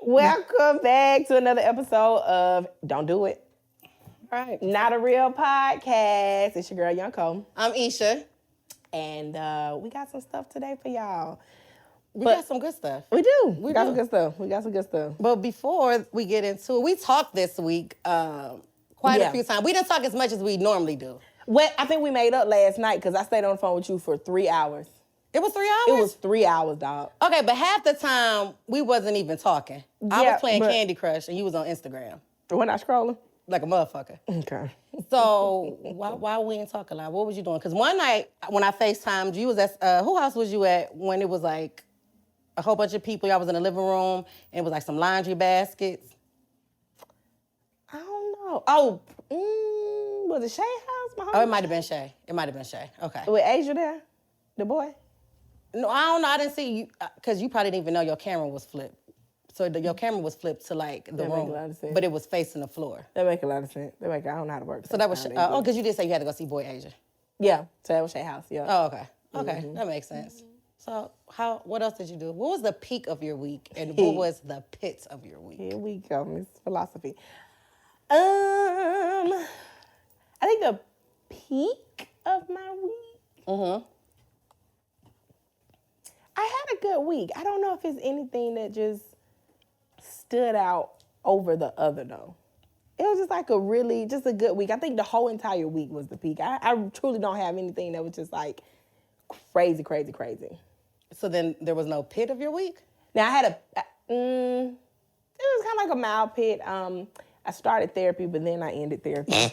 Welcome back to another episode of Don't Do It. All right. Not a Real Podcast. It's your girl, Young Cole. I'm Isha. And we got some stuff today for y'all. We got some good stuff. We do. We got some good stuff. But before we get into it, we talked this week quite a few times. We didn't talk as much as we normally do. Well, I think we made up last night because I stayed on the phone with you for 3 hours. It was 3 hours? It was 3 hours, dog. Okay, but half the time, we wasn't even talking. I was playing Candy Crush, and you was on Instagram. When I scrolling? Like a motherfucker. Okay. So, why we ain't talking a lot? What was you doing? Because one night, when I FaceTimed, you was at, who house was you at when it was like a whole bunch of people? Y'all was in the living room, and it was like some laundry baskets. I don't know. Oh, was it Shay's house? Oh, it might have been Shay. Okay. With Asia there? The boy? No, I don't know. I didn't see you because you probably didn't even know your camera was flipped. So your camera was flipped to like the That room, make a lot of sense. but it was facing the floor. That make a lot of sense. I don't know how to work. So that was because you did say you had to go see Boy Asia. Yeah. So that was Shay's house. Yeah. Oh, okay. Okay, that makes sense. So what else did you do? What was the peak of your week, and what was the pit of your week? Here we go, Miss Philosophy. I think the peak of my week. Mm-hmm. I had a good week. I don't know if it's anything that just stood out over the other though. It was just like a good week. I think the whole entire week was the peak. I truly don't have anything that was just like crazy. So then there was no pit of your week? Now I had it was kind of like a mild pit. I started therapy, but then I ended therapy.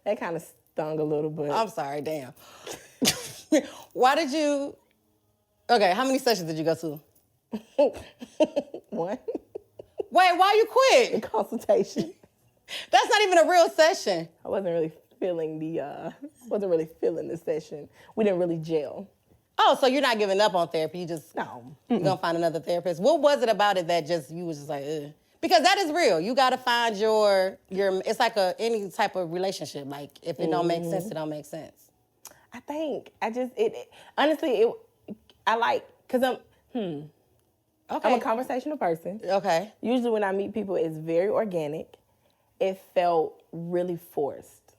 That kind of stung a little bit. I'm sorry, damn. Why did you... Okay, how many sessions did you go to? One. Wait, why you quit? The consultation. That's not even a real session. I wasn't really feeling the session. We didn't really gel. Oh, so you're not giving up on therapy. You just... No. You're going to find another therapist. What was it about it that you was just like, ugh? Because that is real. You got to find your it's like any type of relationship. Like, if it don't make sense, it don't make sense. I think honestly, I like, because I'm a conversational person. Okay. Usually when I meet people, it's very organic. It felt really forced.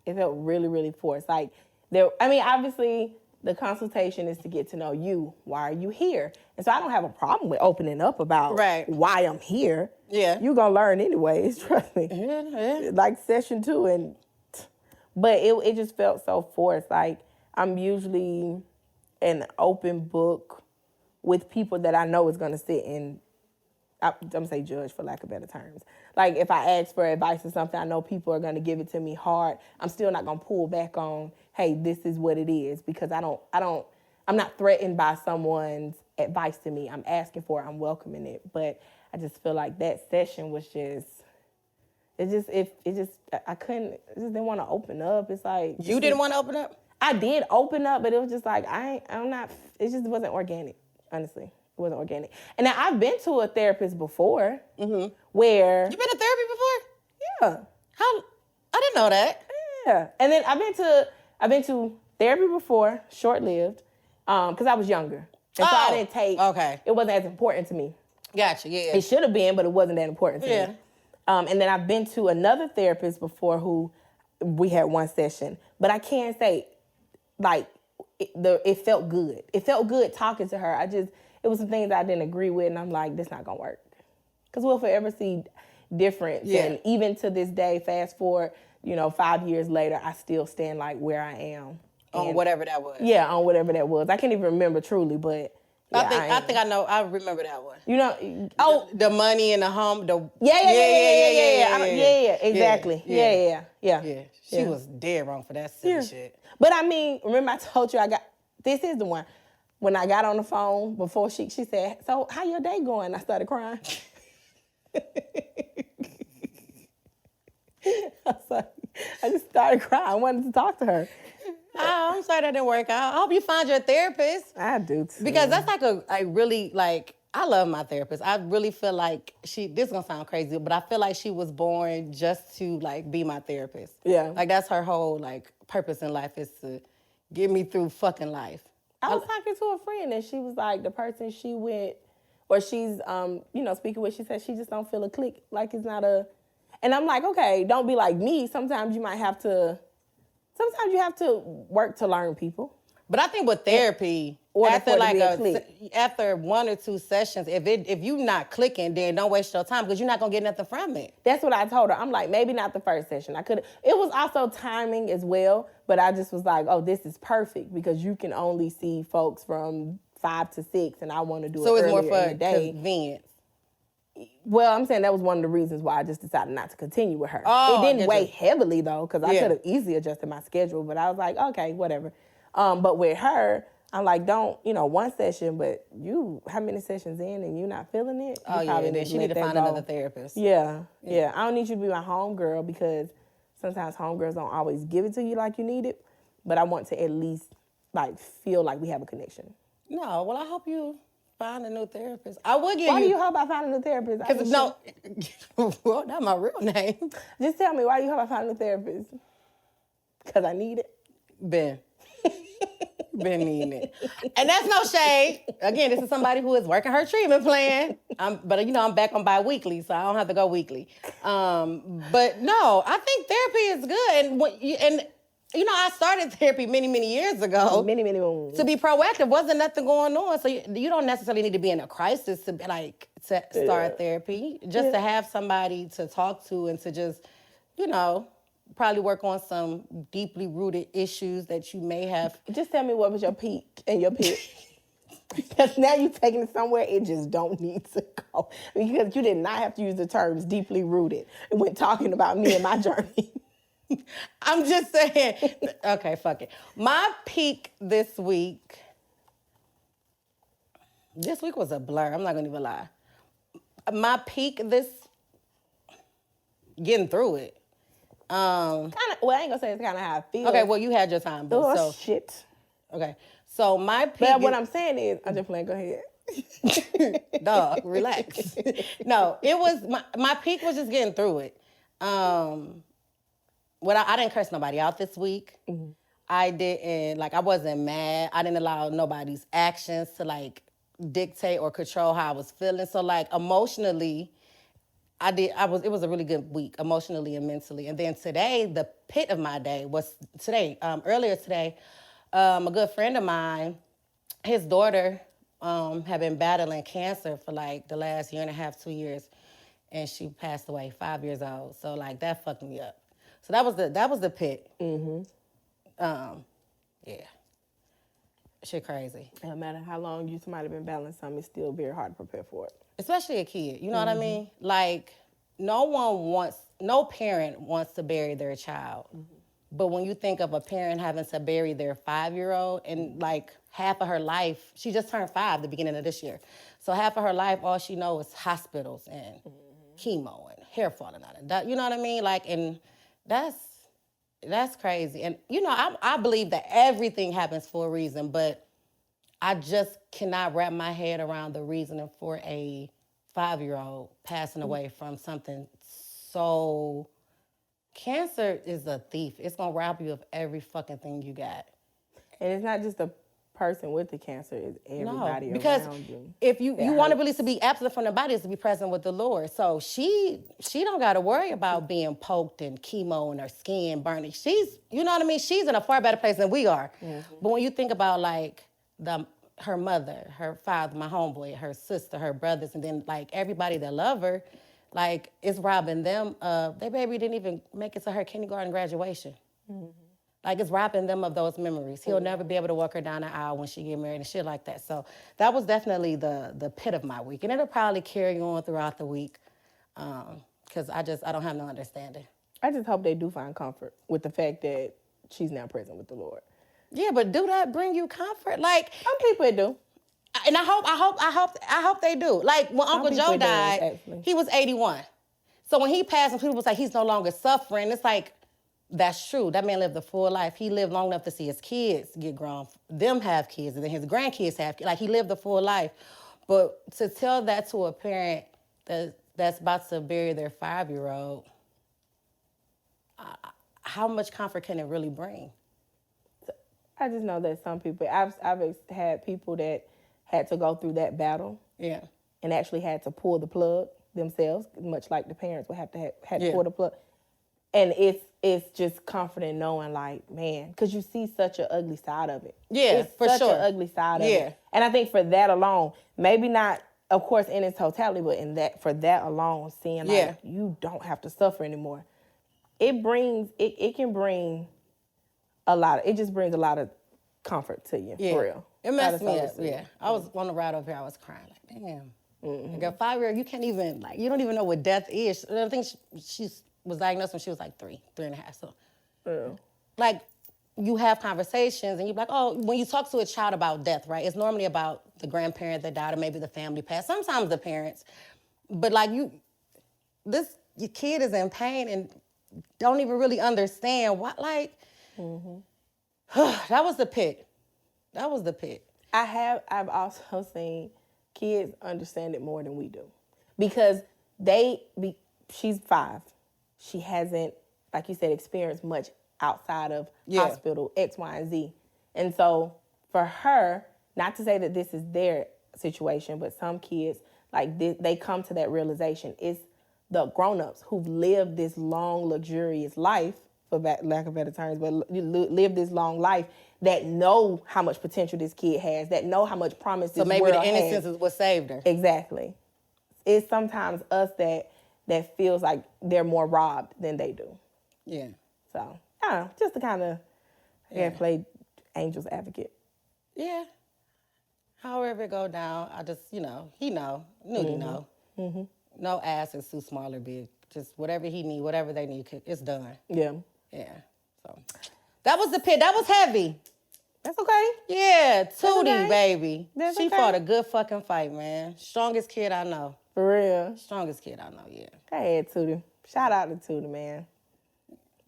It felt really, really forced. Like, obviously, the consultation is to get to know you. Why are you here? And so I don't have a problem with opening up about why I'm here. Yeah. You're going to learn anyways, trust me. Yeah. Like session 2. But it just felt so forced. Like, I'm usually an open book with people that I know is going to sit in, I'm going to say judge for lack of better terms. Like, if I ask for advice or something, I know people are going to give it to me hard. I'm still not going to pull back on, hey, this is what it is, because I'm not threatened by someone's advice to me. I'm asking for it, I'm welcoming it. But I just feel like that session was I just didn't want to open up. It's like... You didn't want to open up? I did open up, but it was just like, it just wasn't organic, honestly. It wasn't organic. And now I've been to a therapist before where... You been to therapy before? Yeah. How? I didn't know that. Yeah. And then I've been to therapy before, short-lived, because I was younger. And so I didn't take... Okay. It wasn't as important to me. Gotcha, yeah. It should have been, but it wasn't that important to me. And then I've been to another therapist before who we had one session. But I can't say... Like, it felt good. It felt good talking to her. It was some things I didn't agree with, and I'm like, this not gonna work. Because we'll forever see difference. Yeah. And even to this day, fast forward, 5 years later, I still stand like where I am. On whatever that was. Yeah, on whatever that was. I can't even remember truly, but... Yeah, I think I know. I remember that one. The money and the home. Yeah, exactly. Yeah. She was dead wrong for that silly shit. But remember I told you this is the one. When I got on the phone before she said, so how your day going? I started crying. I just started crying. I wanted to talk to her. Oh, I'm sorry that didn't work out. I hope you find your therapist. I do too. Because that's I love my therapist. I really feel like this is gonna sound crazy, but I feel like she was born just to be my therapist. Yeah. Like that's her whole purpose in life is to get me through fucking life. I was talking to a friend and she was like the person she went or she's, speaking with, she said she just don't feel a click. Like it's not a, and I'm like, okay, don't be like me. Sometimes you have to work to learn people. But I think with therapy, after 1 or 2 sessions, if you not clicking, then don't waste your time because you're not gonna get nothing from it. That's what I told her. I'm like, maybe not the first session. It was also timing as well, but I just was like, oh, this is perfect because you can only see folks from 5 to 6, and I want to do it earlier in the day. So it's more for convenience. Well, I'm saying that was one of the reasons why I just decided not to continue with her. Oh, it didn't weigh heavily though, because I could have easily adjusted my schedule, but I was like, okay, whatever. But with her, I'm like, don't, 1 session, but how many sessions in and you're not feeling it? Then she need to find another therapist. Yeah. I don't need you to be my homegirl because sometimes homegirls don't always give it to you like you need it, but I want to at least feel like we have a connection. No, well, I hope you find a new therapist. I would give Why do you hope I find a new therapist? Well, that's my real name. Just tell me, why do you hope I find a new therapist? Because I need it? Ben needing it. And that's no shade. Again, this is somebody who is working her treatment plan. But I'm back on bi-weekly, so I don't have to go weekly. But no, I think therapy is good. And I started therapy many, many years ago. Many moons. To be proactive. Wasn't nothing going on. So you don't necessarily need to be in a crisis to start therapy. Just to have somebody to talk to and to just, probably work on some deeply rooted issues that you may have. Just tell me what was your peak and your pit. Because now you're taking it somewhere it just don't need to go. Because you did not have to use the terms deeply rooted when talking about me and my journey. I'm just saying. Okay, fuck it. My peak this week was a blur. I'm not going to even lie. My peak getting through it. I ain't gonna say it's kind of how I feel. Okay, well, you had your time. Shit. Okay, so my peak. But what I'm saying is, I'm just playing. Go ahead. Dog, relax. No, it was my peak was just getting through it. I didn't curse nobody out this week. Mm-hmm. I didn't I wasn't mad. I didn't allow nobody's actions to dictate or control how I was feeling. So emotionally. It was a really good week, emotionally and mentally. And then today, the pit of my day was earlier today, a good friend of mine, his daughter had been battling cancer for the last 1.5, 2 years. And she passed away, 5 years old. So that fucked me up. So that was the pit. Mm-hmm. Yeah. Shit crazy. No matter how long you might have been battling something, it's still very hard to prepare for it. Especially a kid, you know what I mean? No parent wants to bury their child. Mm-hmm. But when you think of a parent having to bury their 5-year-old and half of her life, she just turned 5 the beginning of this year. So half of her life, all she knows is hospitals and chemo and hair falling out. You know what I mean? And that's crazy. And, I believe that everything happens for a reason, but I just cannot wrap my head around the reasoning for a 5-year-old passing away from something so... Cancer is a thief. It's going to rob you of every fucking thing you got. And it's not just the person with the cancer, it's everybody because around you. If you want to really to be absent from the body is to be present with the Lord. So she don't got to worry about being poked and chemo and her skin burning. She's, you know what I mean? She's in a far better place than we are. Mm-hmm. But when you think about her mother, her father, my homeboy, her sister, her brothers, and then everybody that love her, it's robbing them of, their baby didn't even make it to her kindergarten graduation. Mm-hmm. It's robbing them of those memories. He'll never be able to walk her down the aisle when she get married and shit like that. So that was definitely the pit of my week. And it'll probably carry on throughout the week because I don't have no understanding. I just hope they do find comfort with the fact that she's now present with the Lord. Yeah, but do that bring you comfort? Some people do. And I hope they do. When Uncle Joe died, he was 81. So when he passed, and people was he's no longer suffering. It's that's true. That man lived a full life. He lived long enough to see his kids get grown, them have kids, and then his grandkids have kids. He lived a full life. But to tell that to a parent that's about to bury their 5-year-old, how much comfort can it really bring? I just know that some people, I've had people that had to go through that battle. Yeah. and actually had to pull the plug themselves, much like the parents would have to Yeah. pull the plug. And it's just comforting knowing, like, man, because you see such an ugly side of it. Yeah, it's for such sure. an ugly side of Yeah. it. And I think for that alone, maybe not, of course, in its totality, but for that alone, seeing like Yeah. you don't have to suffer anymore, it can bring a lot. It just brings a lot of comfort to you, Yeah. for real. It messed me up, Honestly. yeah. I was on the ride over here, I was crying, like, damn. Like a 5-year-old, you can't even, like, you don't even know what death is. I think she was diagnosed when she was like 3.5, so. Like, you have conversations and you're like, oh, when you talk to a child about death, right, it's normally about the grandparent that died or maybe the family passed, sometimes the parents. But like your kid is in pain and don't even really understand what, like, that was the pit. That was the pit. I've also seen kids understand it more than we do. Because she's 5. She hasn't, like you said, experienced much outside of hospital X, Y, and Z. And so for her, not to say that this is their situation, but some kids, like they come to that realization. It's the grown-ups who've lived this long, luxurious life, for lack of better terms, but live this long life that know how much potential this kid has, that know how much promise this world has. So maybe the innocence is what saved her. Exactly. It's sometimes us that feels like they're more robbed than they do. Yeah. So, I don't know, just to kind of play angel's advocate. Yeah. However it go down, I just, he know. Nudie know. Mm-hmm. No ass is too small or big. Just whatever he need, whatever they need, it's done. Yeah. Yeah. So that was the pit. That was heavy. That's okay. Yeah, Tootie, okay. baby. That's she okay. fought a good fucking fight, man. Strongest kid I know. For real. Strongest kid I know, yeah. Go ahead, Tootie. Shout out to Tootie, man.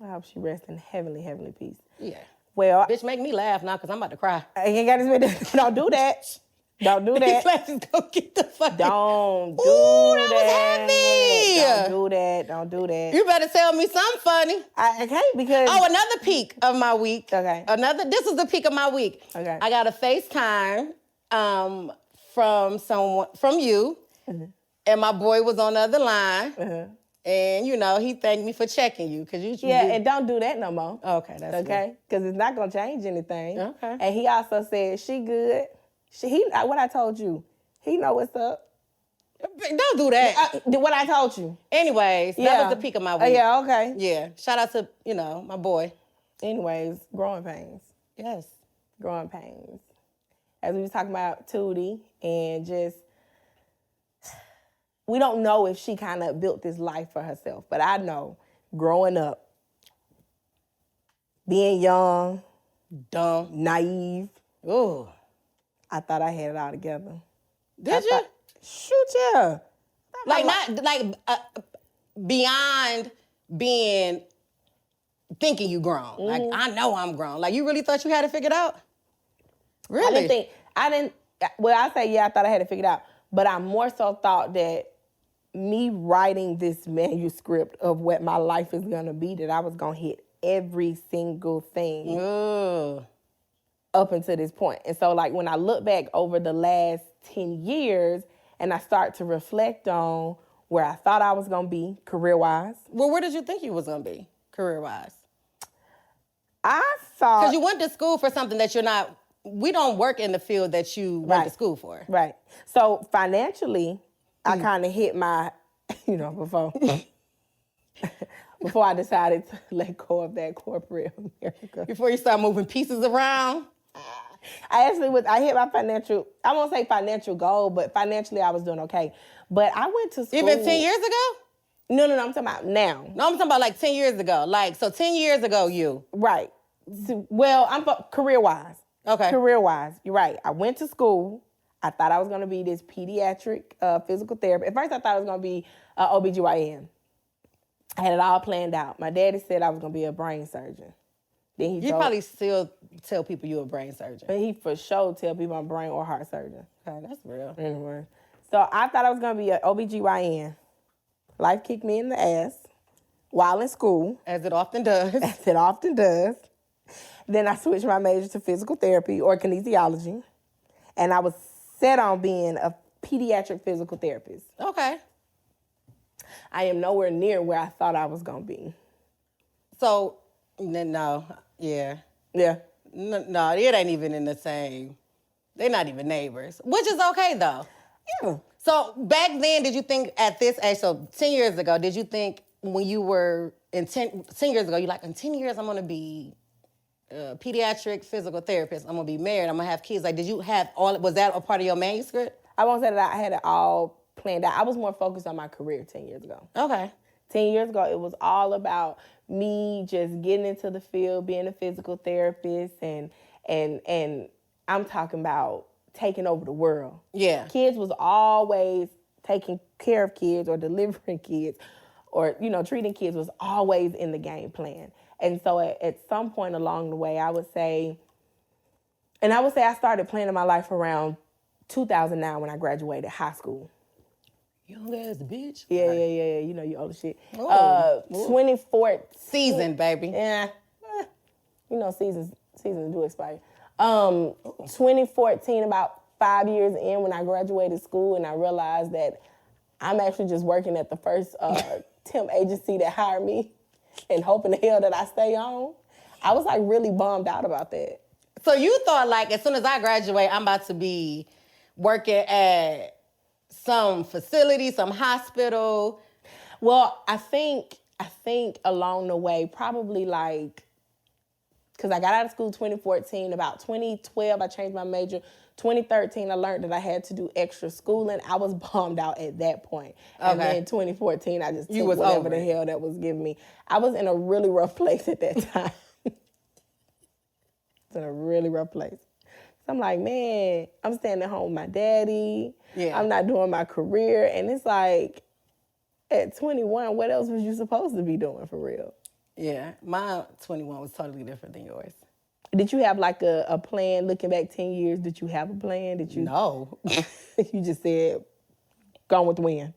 I hope she rests in heavenly, heavenly peace. Yeah. Well, bitch, make me laugh now because I'm about to cry. I ain't got this. Don't do that. Don't do that. Let's go get the fuck. Don't do that. that. Was heavy. Don't do that. Don't do that. You better tell me something funny. I can't because. Oh, another peak of my week. Okay. This is the peak of my week. Okay. I got a FaceTime from you, and my boy was on the other line. And, he thanked me for checking you. And don't do that no more. Okay, that's okay? Because it's not going to change anything. Okay. And he also said, she good. What I told you, he know what's up. Don't do that. What I told you. Anyways, that was the peak of my week. Yeah, okay. Yeah. Shout out to, my boy. Anyways, growing pains. Yes. Growing pains. As we was talking about Tootie and just, we don't know if she kind of built this life for herself, but I know growing up, being young, dumb, naive, I thought I had it all together. Did you? Shoot, yeah. Beyond being thinking you grown. Mm-hmm. Like, I know I'm grown. Like, you really thought you had it figured out? Really? I say, I thought I had it figured out. But I more so thought that me writing this manuscript of what my life is going to be, that I was going to hit every single thing up until this point. And so, like, when I look back over the last 10 years and I start to reflect on where I thought I was going to be career-wise. Well, where did you think you was going to be career-wise? I thought... Because you went to school for something that you're not... We don't work in the field that you went to school for. Right. So, financially, I kind of hit my, before I decided to let go of that corporate America. Before you start moving pieces around? I hit my financial, I won't say financial goal, but financially I was doing okay. But I went to school. Even 10 years ago? No, I'm talking about now. No, I'm talking about like 10 years ago. Like, so 10 years ago, you. Right. So, well, I'm career-wise. Okay. Career-wise, you're right. I went to school. I thought I was going to be this pediatric physical therapist. At first, I thought I was going to be OBGYN. I had it all planned out. My daddy said I was going to be a brain surgeon. Then you probably still tell people you're a brain surgeon. But he for sure tell people I'm a brain or heart surgeon. Okay, that's real. Anyway. So I thought I was going to be an OBGYN. Life kicked me in the ass while in school. As it often does. As it often does. Then I switched my major to physical therapy or kinesiology. And I was set on being a pediatric physical therapist. Okay. I am nowhere near where I thought I was going to be. So, no, yeah. Yeah. No, it ain't even in the same. They're not even neighbors, which is okay, though. Yeah. So back then, did you think at this age, so 10 years ago, did you think when you were in 10 years ago, you're like, in 10 years, I'm going to be a pediatric physical therapist. I'm going to be married. I'm going to have kids. Like, did you have was that a part of your manuscript? I won't say that I had it all planned out. I was more focused on my career 10 years ago. Okay. 10 years ago, it was all about me just getting into the field, being a physical therapist, and I'm talking about taking over the world. Yeah. Kids was always taking care of kids or delivering kids or, treating kids was always in the game plan. And so at some point along the way, I would say I started planning my life around 2009 when I graduated high school. Young ass bitch. Yeah. You know, you old as shit. 24 season, baby. Yeah. Seasons do expire. 2014, about 5 years in when I graduated school, and I realized that I'm actually just working at the first temp agency that hired me and hoping the hell that I stay on. I was like really bummed out about that. So you thought like as soon as I graduate, I'm about to be working at some facility, some hospital? Well, I think along the way, probably like, because I got out of school 2014, about 2012, I changed my major. 2013, I learned that I had to do extra schooling. I was bummed out at that point. Okay. And then 2014, I just took whatever the hell that was giving me. I was in a really rough place at that time. I was in a really rough place. So I'm like, man, I'm staying at home with my daddy. Yeah. I'm not doing my career. And it's like, at 21, what else was you supposed to be doing for real? Yeah, my 21 was totally different than yours. Did you have like a plan looking back 10 years? Did you have a plan? No. You just said, gone with the wind?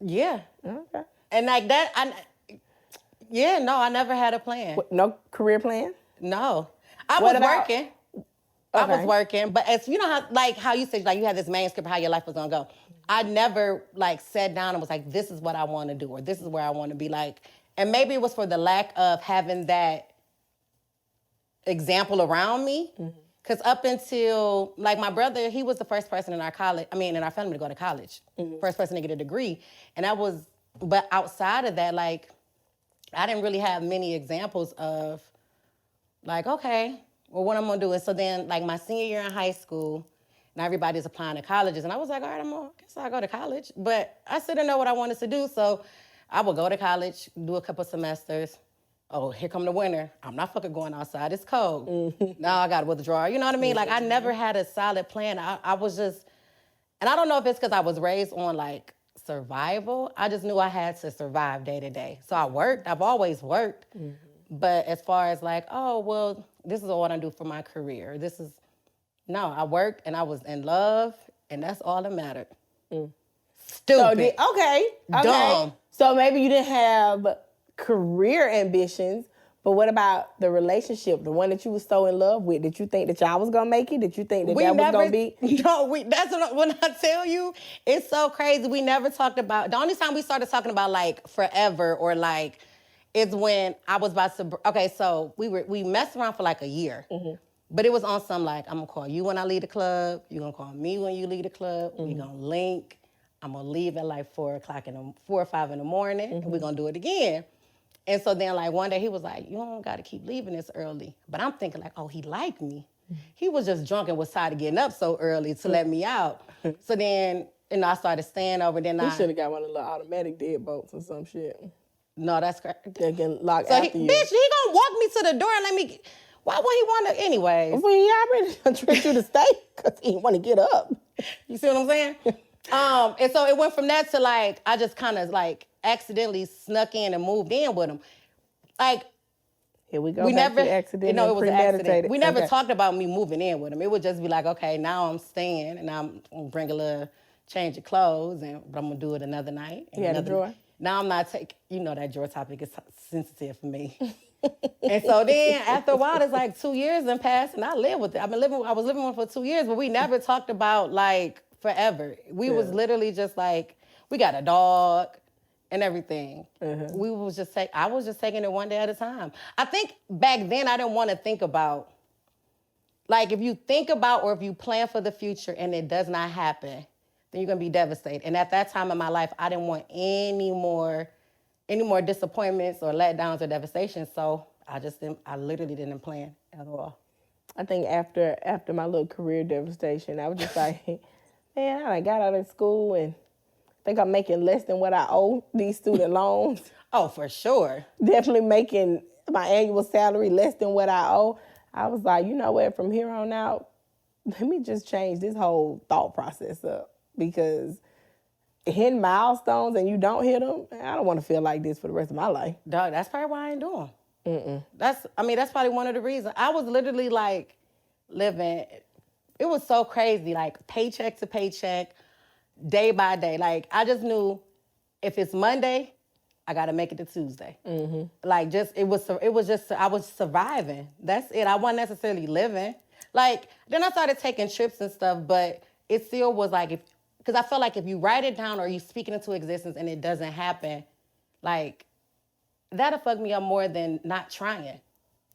Yeah. Okay. And like that, I never had a plan. What, no career plan? No. I was working. Okay. I was working, but as you know how you said like you had this manuscript of how your life was gonna go. I never like sat down and was like, this is what I want to do or this is where I want to be like. And maybe it was for the lack of having that example around me. Because up until, like my brother, he was the first person in our family to go to college. First person to get a degree. And but outside of that, like, I didn't really have many examples of like, okay, well, what I'm going to do. And so then, like, my senior year in high school, and everybody's applying to colleges. And I was like, all right, I guess I'll go to college. But I still didn't know what I wanted to do. So I would go to college, do a couple semesters. Oh, here come the winter. I'm not fucking going outside. It's cold. Now I got to withdraw. You know what I mean? Like, I never had a solid plan. I was just, and I don't know if it's because I was raised on, like, survival. I just knew I had to survive day to day. So I worked. I've always worked. But as far as, like, oh, well, this is what I do for my career. No, I worked and I was in love, and that's all that mattered. Stupid. So okay. Dumb. So maybe you didn't have career ambitions, but what about the relationship, the one that you was so in love with? Did you think that y'all was gonna make it? Did you think that was gonna be? No, that's when I tell you, it's so crazy. We never talked about, the only time we started talking about like forever or like, is when I was about to, okay, so we messed around for like a year. But it was on some like, I'm gonna call you when I leave the club, you're gonna call me when you leave the club, we're gonna link, I'm gonna leave at like 4 or 5 in the morning, and we're gonna do it again. And so then like one day he was like, you don't gotta keep leaving this early. But I'm thinking like, oh, he liked me. He was just drunk and was tired of getting up so early to let me out. So then, I started staying over. Then you should have got one of the little automatic deadbolts or some shit. No, that's crazy. They can lock after you. Bitch, he gonna walk me to the door and let me, why would he want to, anyways? Well, he already tricked you to stay because he didn't want to get up. You see what I'm saying? And so it went from that to like, I just kind of like accidentally snuck in and moved in with him. Like, here we go. It was an accident. We never talked about me moving in with him. It would just be like, okay, now I'm staying and I'm gonna bring a little change of clothes, but I'm gonna do it another night. You had a drawer? Now I'm not that drawer topic is sensitive for me. And so then after a while, it's like 2 years and passed, and I lived with it. I was living with him for 2 years, but we never talked about like forever. We was literally just like, we got a dog and everything. We was just I was just taking it one day at a time. I think back then I didn't want to think about, like, if you think about or if you plan for the future and it does not happen, then you're gonna be devastated. And at that time in my life, I didn't want any more disappointments or letdowns or devastation. So I literally didn't plan at all. I think after my little career devastation, I was just like, man, I got out of school and I think I'm making less than what I owe these student loans. Oh, for sure. Definitely making my annual salary less than what I owe. I was like, you know what, from here on out, let me just change this whole thought process up, because hitting milestones and you don't hit them, I don't want to feel like this for the rest of my life. Dog, that's probably why I ain't doing. That's probably one of the reasons. I was literally like living, it was so crazy, like paycheck to paycheck, day by day. Like I just knew if it's Monday, I gotta make it to Tuesday. Like it was just, I was surviving. That's it. I wasn't necessarily living. Like then I started taking trips and stuff, but it still was like, because I felt like if you write it down or you speak it into existence and it doesn't happen, like that'll fuck me up more than not trying.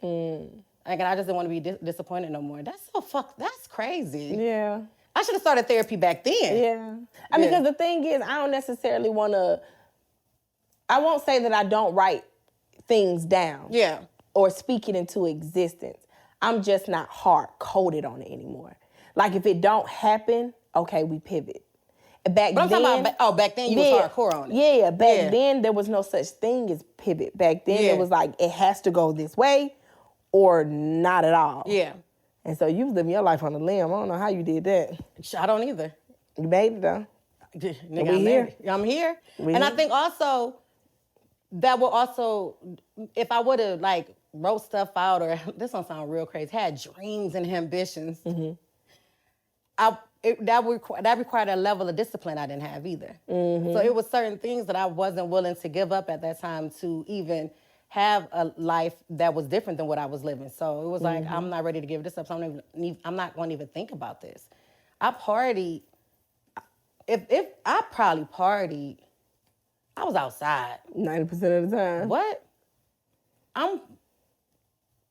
Like, and I just didn't want to be disappointed no more. That's crazy. Yeah. I should have started therapy back then. Yeah. I mean, because the thing is, I don't necessarily want to, I won't say that I don't write things down. Yeah. Or speak it into existence. I'm just not hard-coded on it anymore. Like, if it don't happen, okay, we pivot. Back but I'm then, talking about, back then you was hardcore on it. Yeah, back then there was no such thing as pivot. Back then it was like, it has to go this way or not at all. Yeah. And so you was living your life on a limb. I don't know how you did that. I don't either. You made it though. Nigga, I'm here. I'm here. I think also, that would also, if I would have like wrote stuff out, or this don't sound real crazy, had dreams and ambitions, that required a level of discipline I didn't have either. So it was certain things that I wasn't willing to give up at that time to even have a life that was different than what I was living. So it was like, I'm not ready to give this up. So I'm not going to even think about this. I partied. If I probably partied, I was outside 90% of the time. What? I'm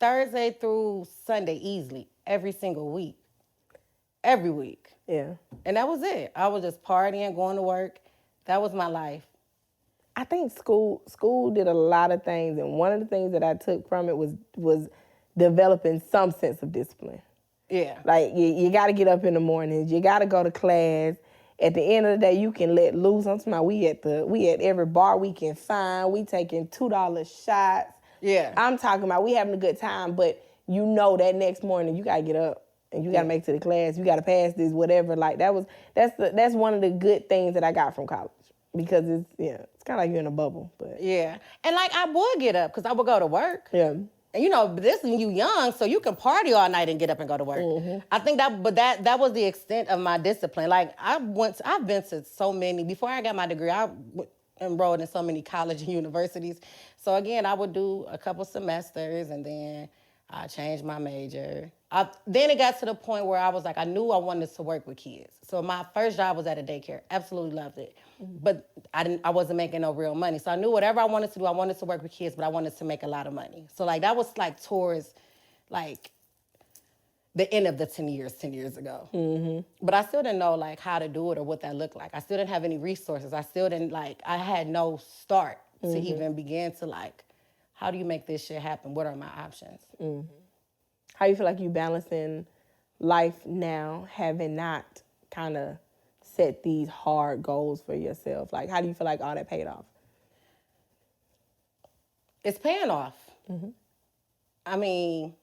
Thursday through Sunday easily every single week. Every week. Yeah. And that was it. I was just partying, going to work. That was my life. I think school did a lot of things, and one of the things that I took from it was developing some sense of discipline. Yeah. Like you got to get up in the mornings, you got to go to class. At the end of the day, you can let loose. I'm talking about we at every bar we can find. We taking $2 shots. Yeah. I'm talking about we having a good time, but you know that next morning you got to get up and you got to make it to the class. You got to pass this, whatever. Like that's one of the good things that I got from college, because it's kind of like you're in a bubble. But yeah, and like I would get up because I would go to work. Yeah. And you know, this when you young, so you can party all night and get up and go to work. I think that was the extent of my discipline. Like I've been to so many, before I got my degree, I enrolled in so many colleges and universities. So again, I would do a couple semesters and then I changed my major. Then it got to the point where I was like, I knew I wanted to work with kids. So my first job was at a daycare. Absolutely loved it. But I wasn't making no real money. So I knew whatever I wanted to do, I wanted to work with kids, but I wanted to make a lot of money. So like that was like towards like the end of the 10 years ago. But I still didn't know like how to do it or what that looked like. I still didn't have any resources. I still didn't I had no start to even begin to like, how do you make this shit happen? What are my options? How you feel like you balancing life now, having not kind of set these hard goals for yourself? Like, how do you feel like all that paid off? It's paying off. I mean,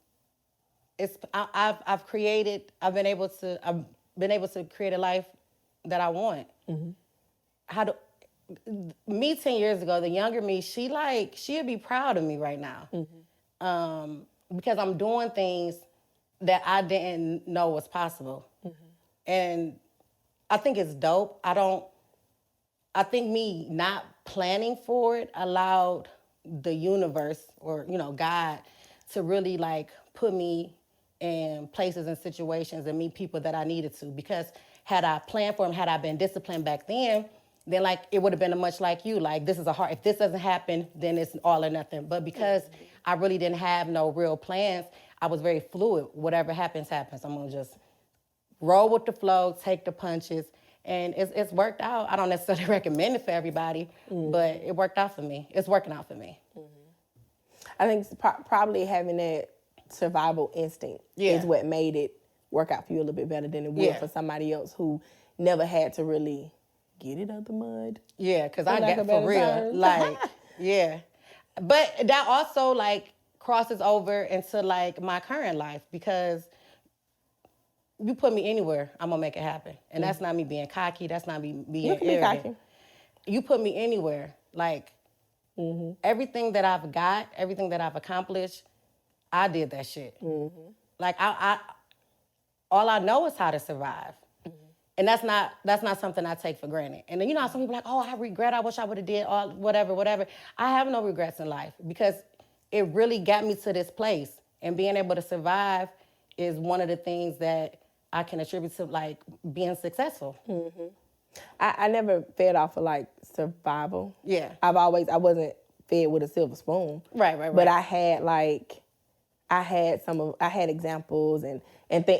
I've been able to create a life that I want. Me 10 years ago, the younger me, she'd be proud of me right now. Because I'm doing things that I didn't know was possible. And I think it's dope. I think me not planning for it allowed the universe or, God to really like put me in places and situations and meet people that I needed to. Because had I planned for them, had I been disciplined back then like it would have been much like you. Like this is if this doesn't happen, then it's all or nothing. But because I really didn't have no real plans, I was very fluid. Whatever happens, happens. I'm gonna just roll with the flow, take the punches, and it's worked out. I don't necessarily recommend it for everybody, but it worked out for me. It's working out for me. I think probably having that survival instinct is what made it work out for you a little bit better than it would for somebody else who never had to really get it out the mud. Yeah, because I get for real. Like, yeah. But that also, like, crosses over into, like, my current life because you put me anywhere, I'm going to make it happen. And that's not me being cocky. That's not me being arrogant. Be cocky. You put me anywhere. Like, everything that I've got, everything that I've accomplished, I did that shit. Like, all I know is how to survive. And that's not something I take for granted. And then, you know how some people are like, oh, I regret, I wish I would have did all, whatever. I have no regrets in life because it really got me to this place. And being able to survive is one of the things that I can attribute to, like, being successful. I never fed off of, like, survival. Yeah. I wasn't fed with a silver spoon. Right. But I had examples and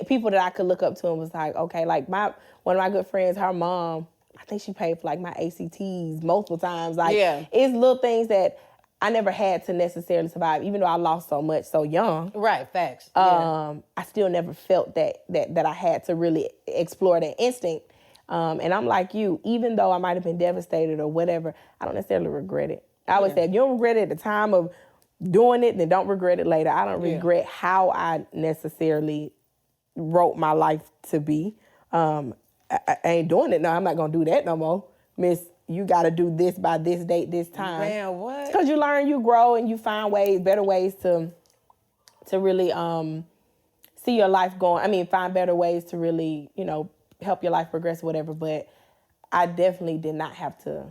people that I could look up to and was like, okay, like one of my good friends, her mom, I think she paid for like my ACTs multiple times. Like, it's little things that I never had to necessarily survive, even though I lost so much so young. Right, facts. I still never felt that I had to really explore that instinct. And I'm like you, even though I might have been devastated or whatever, I don't necessarily regret it. I always say, if you don't regret it at the time of doing it, then don't regret it later. I don't regret how I necessarily wrote my life to be. I ain't doing it now. I'm not going to do that no more. Miss, you got to do this by this date, this time. Man, what? Because you learn, you grow, and you find better ways to really see your life going. I mean, find better ways to really, help your life progress or whatever. But I definitely didn't have to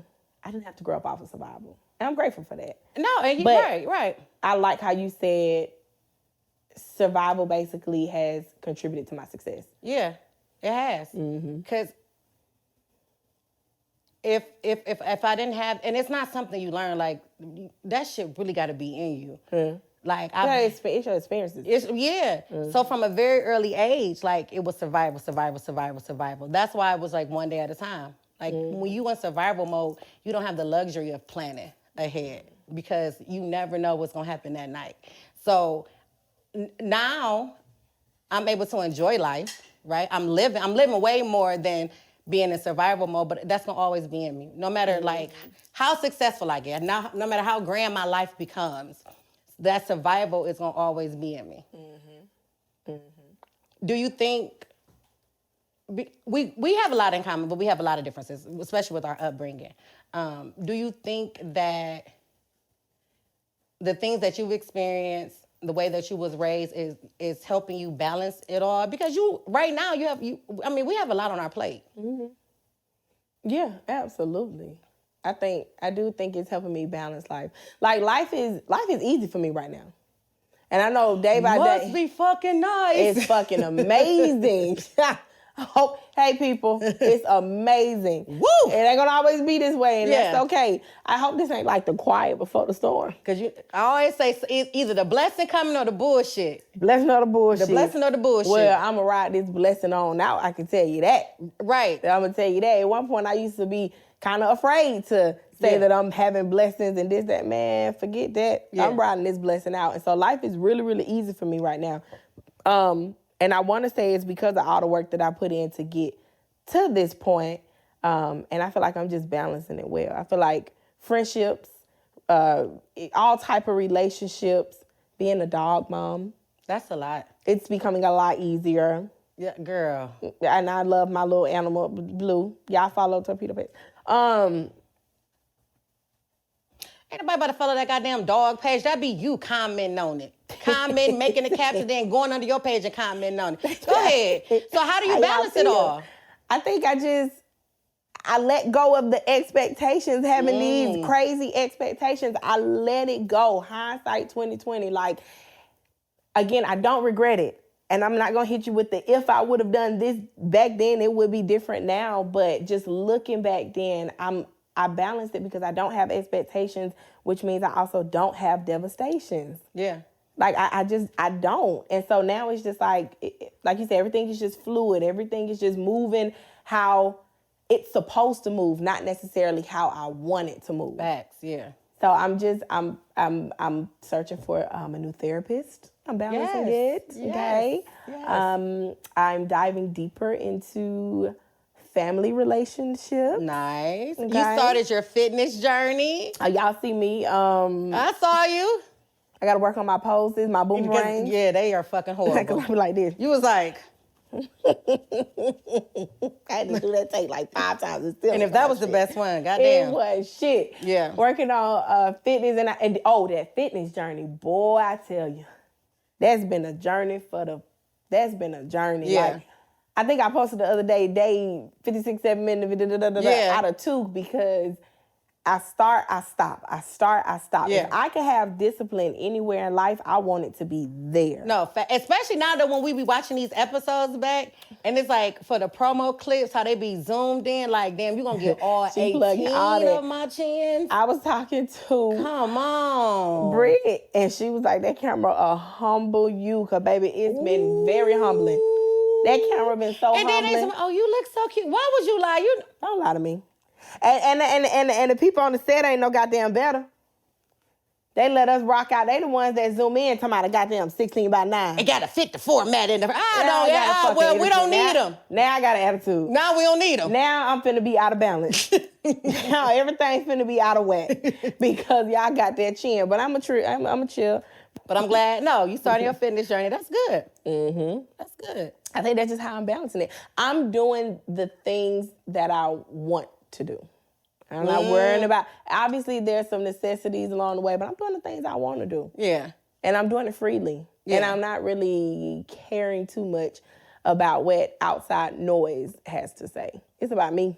grow up off of survival. And I'm grateful for that. No, and you're right. I like how you said survival basically has contributed to my success. Yeah, it has. Because if I didn't have, and it's not something you learn, like, that shit really got to be in you. Like, it's your experiences. So from a very early age, like, it was survival. That's why it was like one day at a time. Like, when you in survival mode, you don't have the luxury of planning ahead because you never know what's going to happen that night. So now I'm able to enjoy life, right? I'm living way more than being in survival mode, but that's going to always be in me. No matter, like, how successful I get, no matter how grand my life becomes, that survival is going to always be in me. Do you think... We have a lot in common, but we have a lot of differences, especially with our upbringing. Do you think that the things that you've experienced, the way that you was raised, is helping you balance it all? Because right now we have a lot on our plate. Yeah, absolutely. I do think it's helping me balance life. Like, life is easy for me right now. And I know day by day. Must be fucking nice. It's fucking amazing. Hey, people, it's amazing. Woo! It ain't gonna always be this way, and that's okay. I hope this ain't like the quiet before the storm. Because I always say it's either the blessing coming or the bullshit. Blessing or the bullshit. The blessing or the bullshit. Well, I'm gonna ride this blessing on out, I can tell you that. Right. I'm gonna tell you that. At one point, I used to be kind of afraid to say that I'm having blessings and this, that. Man, forget that. I'm riding this blessing out. And so life is really, really easy for me right now. And I want to say it's because of all the work that I put in to get to this point. And I feel like I'm just balancing it well. I feel like friendships, all type of relationships, being a dog mom. That's a lot. It's becoming a lot easier. Yeah, girl. And I love my little animal, Blue. Y'all follow Torpedo Pets. Ain't nobody about to follow that goddamn dog page. That be you commenting on it. Commenting, making a caption, then going under your page and commenting on it. Go ahead. So how do you balance it all? I think I let go of the expectations, having these crazy expectations. I let it go. Hindsight 2020. Like, again, I don't regret it. And I'm not gonna hit you with the if I would have done this back then, it would be different now. But just looking back then, I balanced it because I don't have expectations, which means I also don't have devastations. Yeah. Like I don't. And so now it's just like you said, everything is just fluid. Everything is just moving how it's supposed to move, not necessarily how I want it to move. Facts, yeah. So I'm searching for a new therapist. I'm balancing it. Yes, Okay. yes. I'm diving deeper into family relationships. Nice. Okay. You started your fitness journey. Y'all see me. I saw you. I got to work on my poses, my boomerangs. Yeah, they are fucking horrible. I be like this. You was like, I had to do that take like 5 times. And, still and if that was the best one, goddamn. It was shit. Yeah. Working on fitness and that fitness journey, boy, I tell you, that's been a journey Yeah. Like, I think I posted the other day 56, 7 minutes out of 2 because I start, I stop. I start, I stop. Yeah. If I could have discipline anywhere in life, I want it to be there. No, especially now that when we be watching these episodes back, and it's like for the promo clips, how they be zoomed in, like, damn, you gonna get all 18 of my chins? I was talking to Come on. Britt, and she was like, that camera humble you, because, baby, it's been very humbling. That camera been so humbling. And then they say, oh, you look so cute. Why would you lie? You Don't lie to me. And the people on the set ain't no goddamn better. They let us rock out. They the ones that zoom in talking about a goddamn 16:9. It gotta fit the format in the. Well, we don't need them. Now I got an attitude. Now we don't need them. Now I'm finna be out of balance. Now everything's finna be out of whack because y'all got that chin. But I'm a chill. But I'm glad. No, you started your fitness journey. That's good. Mm-hmm. That's good. I think that's just how I'm balancing it. I'm doing the things that I want to do. I'm not worrying about, obviously there's some necessities along the way, but I'm doing the things I want to do. Yeah. And I'm doing it freely. Yeah. And I'm not really caring too much about what outside noise has to say. It's about me.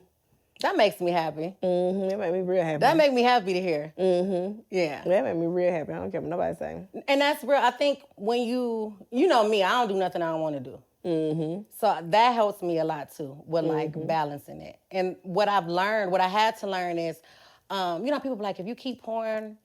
That makes me happy. Mm-hmm. That made me real happy. That make me happy to hear. Mm-hmm. Yeah. That made me real happy. I don't care what nobody's saying. And that's real. I think when you know me, I don't do nothing I don't want to do. Mm-hmm. So that helps me a lot too with like balancing it. And what I had to learn is, people be like, if you keep pouring,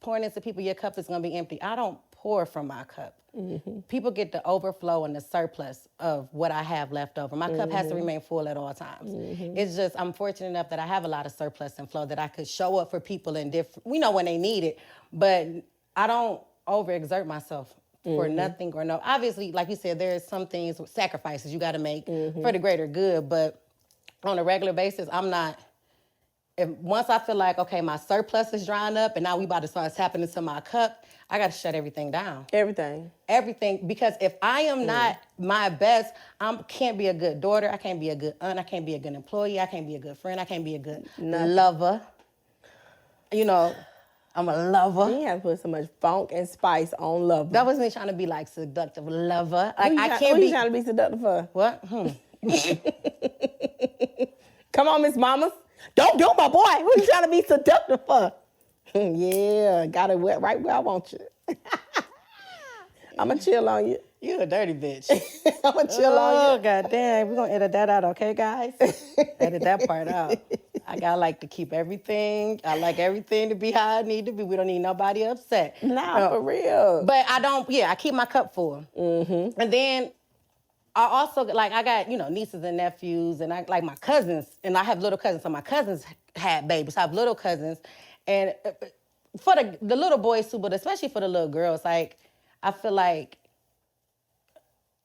pouring into people, your cup is going to be empty. I don't pour from my cup. Mm-hmm. People get the overflow and the surplus of what I have left over. My cup has to remain full at all times. Mm-hmm. It's just, I'm fortunate enough that I have a lot of surplus and flow that I could show up for people in different, when they need it. But I don't overexert myself for nothing or no. Obviously, like you said, there's some things, sacrifices you got to make for the greater good. But on a regular basis, I'm not. Once I feel like, okay, my surplus is drying up and now we about to start tapping into my cup, I got to shut everything down. Everything. Because if I am not my best, I can't be a good daughter. I can't be a good aunt. I can't be a good employee. I can't be a good friend. I can't be a good lover. I'm a lover. You have to put so much funk and spice on lover. That was me trying to be like seductive lover. Who you trying to be seductive for? What? Come on, Miss Mamas. Don't do my boy. Who you trying to be seductive for? Yeah, got it right where I want you. I'ma chill on you. You a dirty bitch. I'ma chill on you. Oh, goddamn. We're going to edit that out, okay, guys? Edit that part out. I like to keep everything. I like everything to be how it need to be. We don't need nobody upset. Nah, for real. But I keep my cup full. Mm-hmm. And then I also, I got, nieces and nephews, and I like my cousins, and I have little cousins, so my cousins had babies. I have little cousins. And for the little boys too, but especially for the little girls, I feel like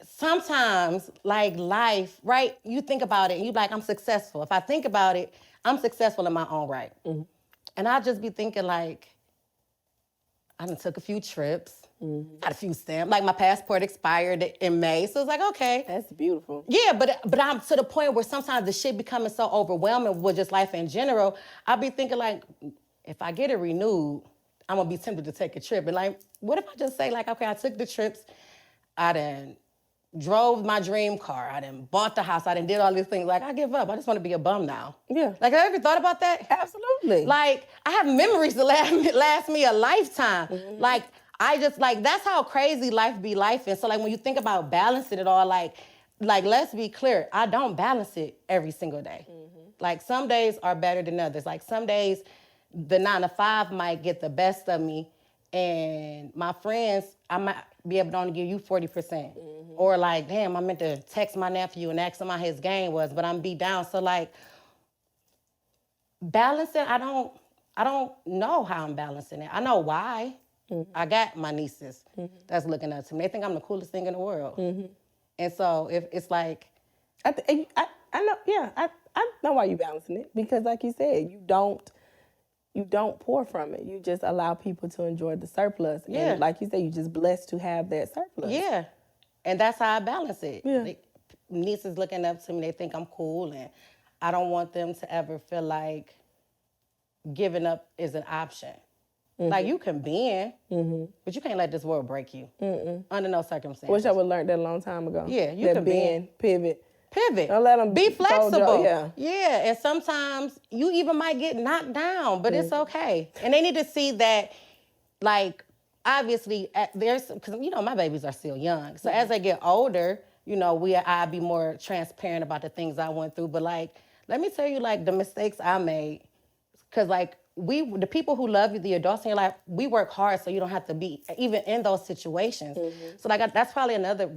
sometimes, life, right? You think about it, and you're like, I'm successful. If I think about it, I'm successful in my own right. Mm-hmm. And I just be thinking, I done took a few trips, got a few stamps. My passport expired in May, so it's like, okay. That's beautiful. Yeah, but I'm to the point where sometimes the shit becoming so overwhelming with just life in general, I be thinking, if I get it renewed, I'm going to be tempted to take a trip. And, what if I just say, okay, I took the trips, I done drove my dream car, I done bought the house, I done did all these things. I give up. I just want to be a bum now. Yeah. Have you ever thought about that? Absolutely. I have memories that last me a lifetime. Mm-hmm. I just, like, that's how crazy life be life. And so, like, when you think about balancing it all, like let's be clear, I don't balance it every single day. Like, some days are better than others. Like, some days the 9 to 5 might get the best of me, and my friends, I might be able to only give you 40%. Or like, damn, I meant to text my nephew and ask him how his game was, but I'm beat down. So, like, balancing, I don't know how I'm balancing it. I know why. I got my nieces that's looking up to me. They think I'm the coolest thing in the world. And so if it's like, I know, yeah, I know why you balancing it, because like you said, you don't pour from it. You just allow people to enjoy the surplus. Yeah. And like you said, you just blessed to have that surplus. yeah. And that's how I balance it. Yeah. Nieces looking up to me, they think I'm cool, and I don't want them to ever feel like giving up is an option. Like, you can bend, but you can't let this world break you. Under no circumstances. Wish I would have learned that a long time ago. Yeah, you that can bend. pivot. Don't let them be flexible. Yeah. And sometimes you even might get knocked down, but it's okay. And they need to see that, like, obviously, because, you know, my babies are still young. So as they get older, you know, I'll be more transparent about the things I went through. But, like, let me tell you, like, the mistakes I made. Because, like, the people who love you, the adults in your life, we work hard so you don't have to be even in those situations. So, like, that's probably another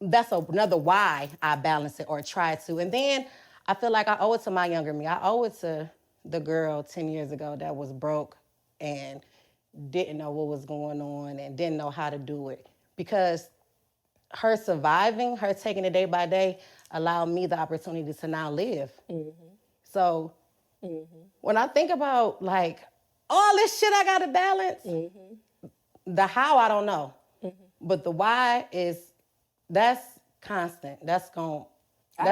why I balance it or try to. And then I feel like I owe it to my younger me. I owe it to the girl 10 years ago that was broke and didn't know what was going on and didn't know how to do it. Because her surviving, her taking it day by day, allowed me the opportunity to now live. So when I think about, like, all this shit I got to balance, the how, I don't know. But the why that's constant. That's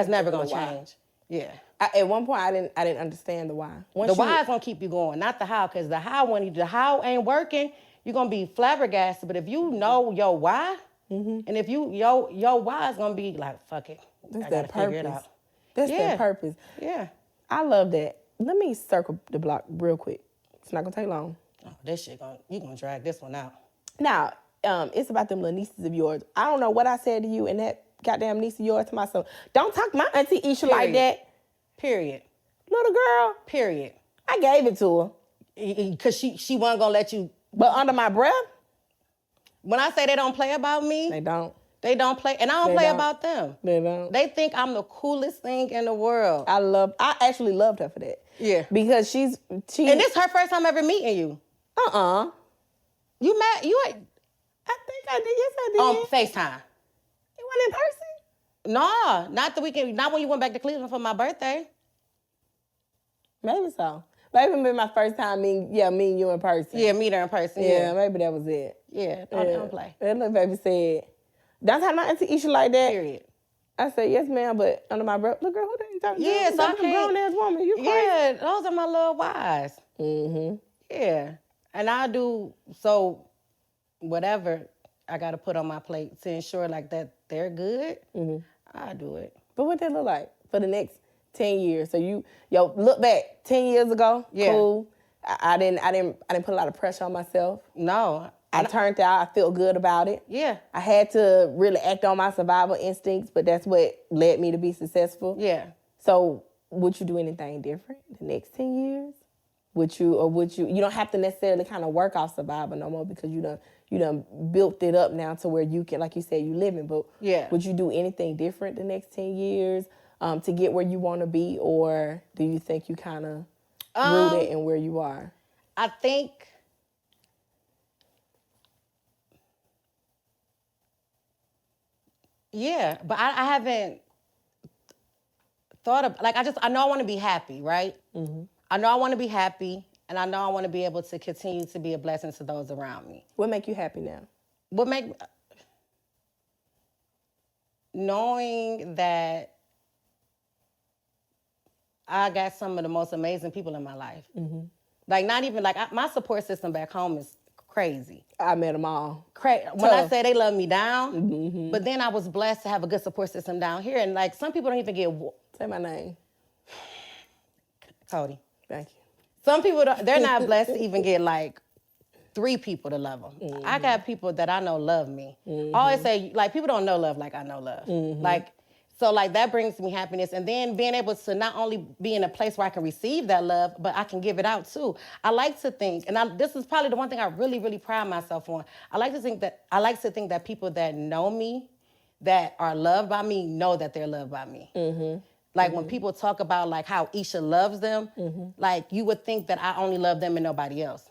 never going to change. Yeah. At one point, I didn't understand the why. The why is going to keep you going, not the how. Because the how ain't working, you're going to be flabbergasted. But if you know your why, and if your why is going to be like, fuck it. That's I got to figure it out. That's their purpose. Yeah. I love that. Let me circle the block real quick. It's not going to take long. Oh, this shit, you going to drag this one out. Now, it's about them little nieces of yours. I don't know what I said to you and that goddamn niece of yours to my son. Don't talk to my auntie Isha like that. Period. Little girl. Period. I gave it to her. Because she wasn't going to let you. But under my breath. When I say they don't play about me. They don't. They don't play. And I don't play about them. They don't. They think I'm the coolest thing in the world. I actually loved her for that. Yeah. Because she. And this her first time ever meeting you. You met, I think I did. Yes, I did. On FaceTime. You went in person? No, not the weekend. Not when you went back to Cleveland for my birthday. Maybe so. Maybe my first time meeting you in person. Yeah, meet her in person. Yeah, maybe that was it. Yeah, don't play. That little baby said, don't talk to my auntie Isha like that. Period. I said, yes, ma'am, but under my breath, look, girl, who they talking to? Yeah, so I can't. Grown-ass woman, you crazy. Yeah, those are my little whys. Yeah, and I do, so whatever I got to put on my plate to ensure, like, that they're good, I do it. But what that look like for the next 10 years? So look back 10 years ago. Yeah. Cool. I didn't put a lot of pressure on myself. No. I turned out. I felt good about it. Yeah. I had to really act on my survival instincts, but that's what led me to be successful. Yeah. So would you do anything different the next 10 years? Would you don't have to necessarily kind of work off survival no more, because you done built it up now to where you can, like you said, you living. But yeah. Would you do anything different the next 10 years to get where you want to be, or do you think you kind of rooted in where you are? I think yeah, but I haven't thought of, like, I know I want to be happy, right? I know I want to be happy, and I know I want to be able to continue to be a blessing to those around me. What make you happy now? Knowing that I got some of the most amazing people in my life. Like, not even, like, my support system back home is crazy. I met them all. When I say they love me down, but then I was blessed to have a good support system down here. And, like, some people don't even get... Say my name. Kodie. Thank you. Some people, they're not blessed to even get, like, 3 people to love them. I got people that I know love me. I always say, like, people don't know love like I know love. Like, so, like, that brings me happiness. And then being able to not only be in a place where I can receive that love, but I can give it out, too. I like to think, and this is probably the one thing I really, really pride myself on. I like to think that people that know me, that are loved by me, know that they're loved by me. Like, when people talk about, like, how Isha loves them, like, you would think that I only love them and nobody else.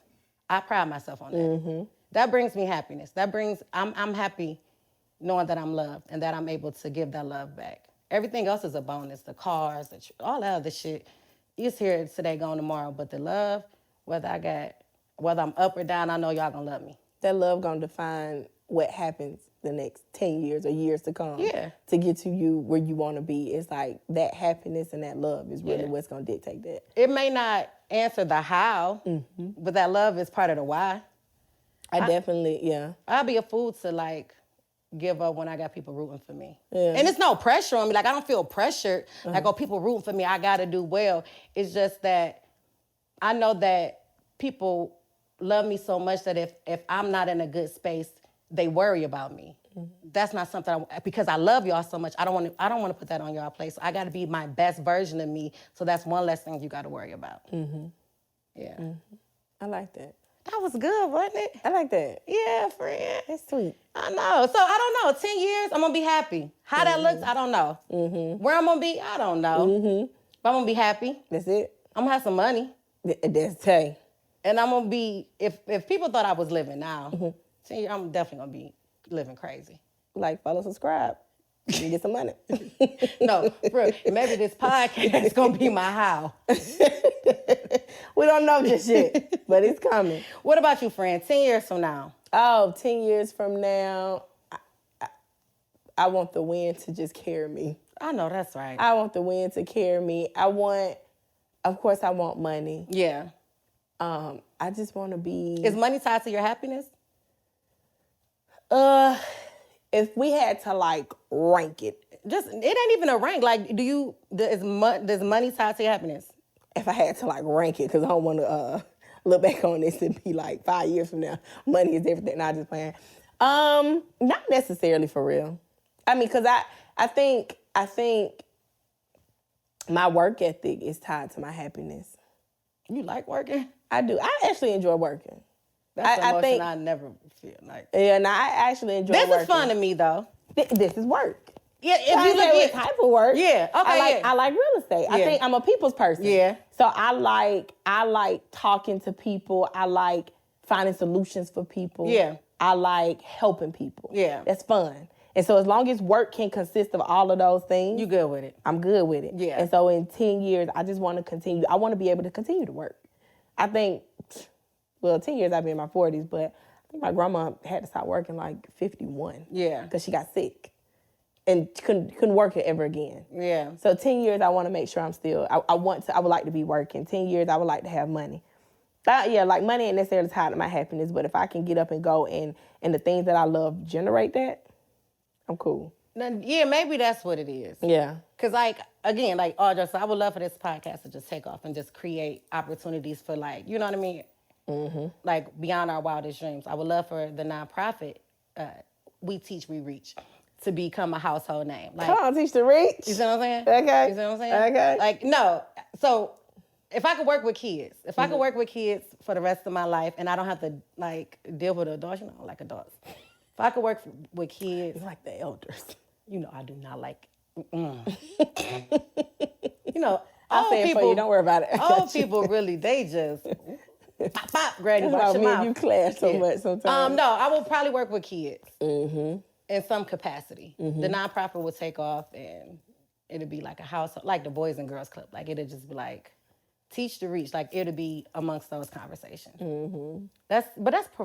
I pride myself on that. That brings me happiness. I'm happy knowing that I'm loved and that I'm able to give that love back. Everything else is a bonus. The cars, all that other shit. It's here today, gone tomorrow. But the love, whether I'm up or down, I know y'all gonna love me. That love gonna define what happens the next 10 years or years to come. Yeah. To get to you where you want to be. It's like that happiness and that love is really what's gonna dictate that. It may not answer the how, but that love is part of the why. I definitely. I'll be a fool to, like, give up when I got people rooting for me. Yeah. And it's no pressure on me. Like, I don't feel pressured. Like, oh, people rooting for me, I gotta do well. It's just that I know that people love me so much that if I'm not in a good space, they worry about me. That's not something because I love y'all so much. I don't want to put that on y'all plate. So I got to be my best version of me. So that's one less thing you got to worry about. Yeah. I like that. That was good, wasn't it? I like that. Yeah, friend. That's sweet. I know. So I don't know. 10 years, I'm gonna be happy. How that looks, I don't know. Where I'm gonna be, I don't know. But I'm gonna be happy. That's it. I'm gonna have some money. That's hey. And I'm gonna be, if people thought I was living now, 10 years, I'm definitely gonna be living crazy. Like, follow, subscribe. You can get some money. No, bro, maybe this podcast is gonna be my how. We don't know just yet, but it's coming. What about you, friend? 10 years from now? Oh, 10 years from now, I want the wind to just carry me. I know, that's right. I want the wind to carry me. Of course, I want money. Yeah. I just want to be... Is money tied to your happiness? If we had to, like, rank it. It ain't even a rank. Like, does money tied to your happiness? If I had to, like, rank it, because I don't want to look back on this and be like 5 years from now, money is everything. Not just playing. Not necessarily for real. I mean, because I think my work ethic is tied to my happiness. You like working? I do. I actually enjoy working. That's an emotion I never feel like. Yeah, no, I actually enjoy working. This is fun to me, though. This is work. Yeah, if you look at type of work. Yeah, okay. I like real estate. I think I'm a people's person. Yeah. So I like talking to people. I like finding solutions for people. Yeah. I like helping people. Yeah. That's fun. And so as long as work can consist of all of those things, you good with it. I'm good with it. Yeah. And so in 10 years, I just want to continue. I want to be able to continue to work. I think, 10 years I'll be in my 40s, but I think my grandma had to stop working like 51. Yeah. Because she got sick and couldn't work it ever again. Yeah. So 10 years, I want to make sure I'm still, I would like to be working. 10 years, I would like to have money. Like money ain't necessarily tied to my happiness, but if I can get up and go and the things that I love generate that, I'm cool. Yeah, maybe that's what it is. Yeah. Because, like, again, like Audra, so I would love for this podcast to just take off and just create opportunities for, like, you know what I mean? Mm-hmm. Like, beyond our wildest dreams. I would love for the nonprofit, We Teach, We Reach, to become a household name. Like, Come on, Teach to Reach. You see what I'm saying? Okay. You see what I'm saying? Okay. Like, no. So, if I could work with kids, I could work with kids for the rest of my life and I don't have to, like, deal with adults, you know, I don't like adults. If I could work with kids. You like the elders. You know, I do not like, You know, I'll say it for you. Don't worry about it. Old people really, they just, pop, granny, watch your mouth. You clash so much sometimes. No, I will probably work with kids in some capacity. The nonprofit will take off and it'll be like a household, like the Boys and Girls Club. Like, it'll just be like, Teach to Reach. Like, it'll be amongst those conversations. That's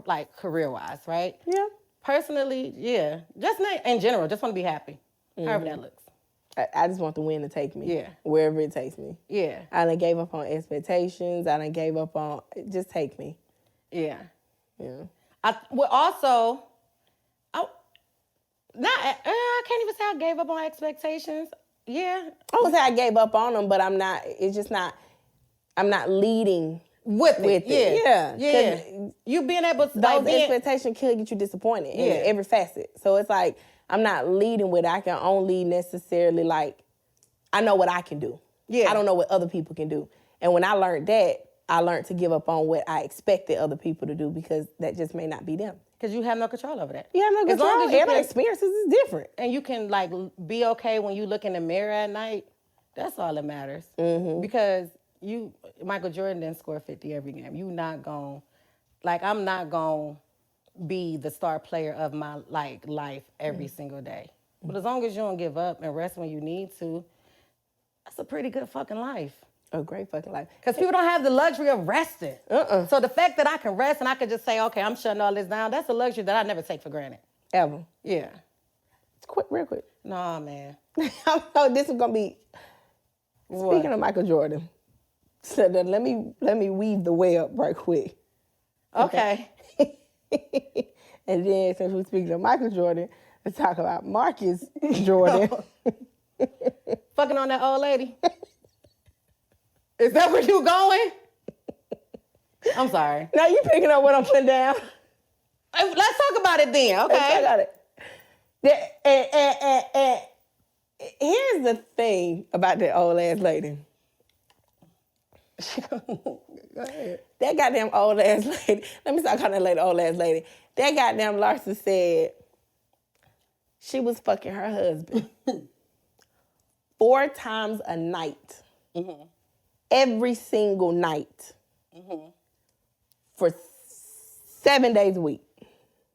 like career-wise, right? Yeah. Personally, yeah. Just in general, just want to be happy. However that looks. I just want the wind to take me. Yeah. Wherever it takes me. Yeah. I done gave up on expectations. I done gave up on, just take me. Yeah. Yeah. I can't even say I gave up on expectations. Yeah. I would say I gave up on them, but I'm not leading with it. Yeah. Yeah. You being able to... Those expectations could get you disappointed in every facet. So it's like, I'm not leading with it. I can only necessarily, like, I know what I can do. Yeah. I don't know what other people can do. And when I learned that, I learned to give up on what I expected other people to do because that just may not be them. Because you have no control over that. You have no control. As long as you Every experience is different. And you can, like, be okay when you look in the mirror at night. That's all that matters. Mm-hmm. Because Michael Jordan didn't score 50 every game. You not going, like, I'm not going to be the star player of my, like, life every single day. But as long as you don't give up and rest when you need to, that's a pretty good fucking life. A great fucking life. Because people don't have the luxury of resting. So the fact that I can rest and I can just say, okay, I'm shutting all this down, that's a luxury that I never take for granted. Ever. Yeah. It's quick, real quick. Nah, man. So this is going to be, speaking of Michael Jordan, so then let me weave the web right quick. Okay. And then since we're speaking of Michael Jordan, let's talk about Marcus Jordan. Fucking on that old lady. Is that where you going? I'm sorry. Now you picking up what I'm putting down. Let's talk about it then, okay? Let's talk about it. Here's the thing about that old ass lady. Go ahead. That goddamn old ass lady. Let me start calling that lady old ass lady. That goddamn Larsa said she was fucking her husband 4 times a night. Mm-hmm. Every single night. Mm-hmm. For 7 days a week.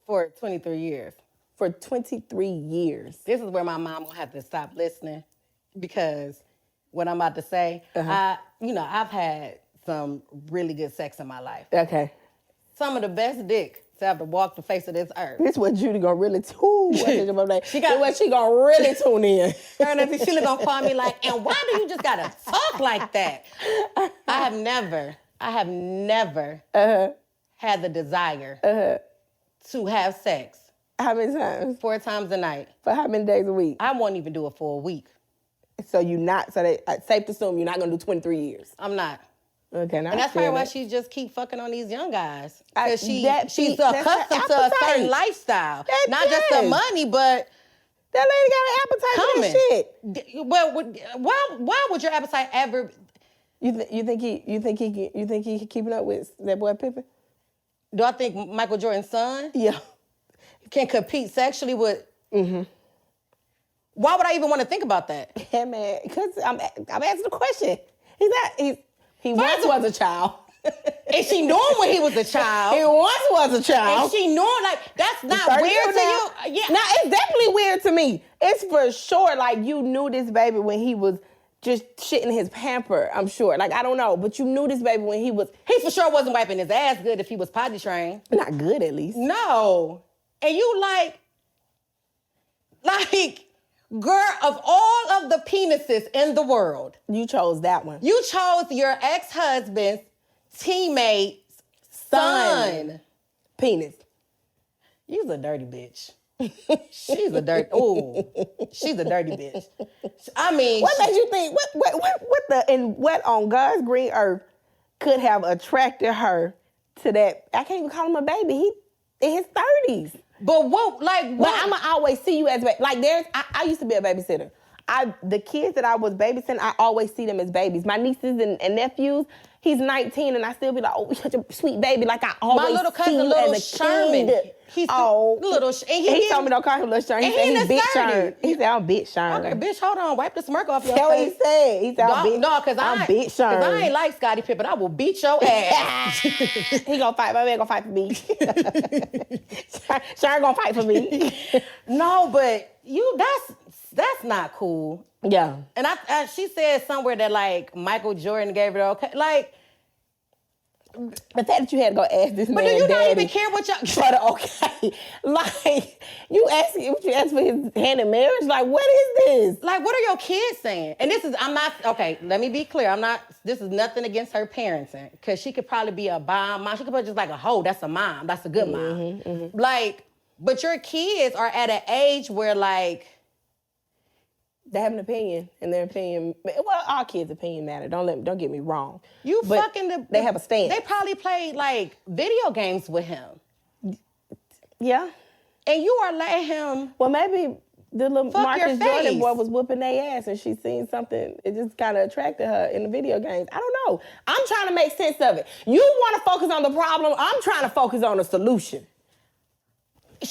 For 23 years. For 23 years. This is where my mom will have to stop listening because what I'm about to say, I've had some really good sex in my life. Okay. Some of the best dick to have to walk the face of this earth. This is what Judy gonna really tune. She gonna really tune in. Her and Auntie Sheila gonna call me like, and why do you just gotta talk like that? I have never had the desire to have sex. How many times? 4 times a night. For how many days a week? I won't even do it for a week. So safe to assume you're not gonna do 23 years. I'm not. Okay, now and that's probably why she just keep fucking on these young guys. Because she's accustomed to a certain lifestyle. Not just the money, but that lady got an appetite for this shit. Well, why would your appetite ever? You think he keeping up with that boy Pippen? Do I think Michael Jordan's son? Yeah. Can compete sexually with? Mm-hmm. Why would I even want to think about that? Yeah, man, because I'm asking the question. He once was a child. And she knew him when he was a child. He once was a child. And she knew him, like, that's not weird to you? Yeah. No, it's definitely weird to me. It's for sure, like, you knew this baby when he was just shitting his pamper, I'm sure. Like, I don't know, but you knew this baby when he was... He for sure wasn't wiping his ass good if he was potty trained. Not good, at least. No. And you like, girl, of all of the penises in the world... You chose that one. You chose your ex-husband's teammate's son. Penis. You's a dirty bitch. She's a dirty bitch. I mean... What made you think, what on God's green earth could have attracted her to that? I can't even call him a baby. He in his 30s. But what? But I'ma always see you as like I used to be a babysitter. The kids that I was babysitting, I always see them as babies. My nieces and nephews, he's 19 and I still be like, oh, such a sweet baby. Like I always my little cousin, see little as a Sherman. kid. He's little. He told me don't call him little Sherman. He said he's big Sherman. He said I'm big Sherman. Okay, bitch, hold on, wipe the smirk off your That's what face. he said. He said I'm big Sherman. Because I ain't like Scottie Pippen. I will beat your ass. He gonna fight. My man gonna fight for me. Sherman gonna fight for me. No, but that's not cool. Yeah. And she said somewhere that like Michael Jordan gave it okay. Like, the fact that you had to go ask this man, but do you daddy, not even care what y'all... But okay, like, you ask for his hand in marriage? Like, what is this? Like, what are your kids saying? And okay, let me be clear. This is nothing against her parenting. Because she could probably be a bomb mom. She could be just like a hoe. That's a mom. That's a good mom. Mm-hmm. Like, but your kids are at an age where, like, They have an opinion, and their opinion. Well, our kids' opinion matter. Don't get me wrong. But they have a stance. They probably played like video games with him. Yeah. And you are letting him. Well, maybe the little Marcus Jordan boy was whooping their ass, and she seen something. It just kind of attracted her in the video games. I don't know. I'm trying to make sense of it. You want to focus on the problem. I'm trying to focus on the solution.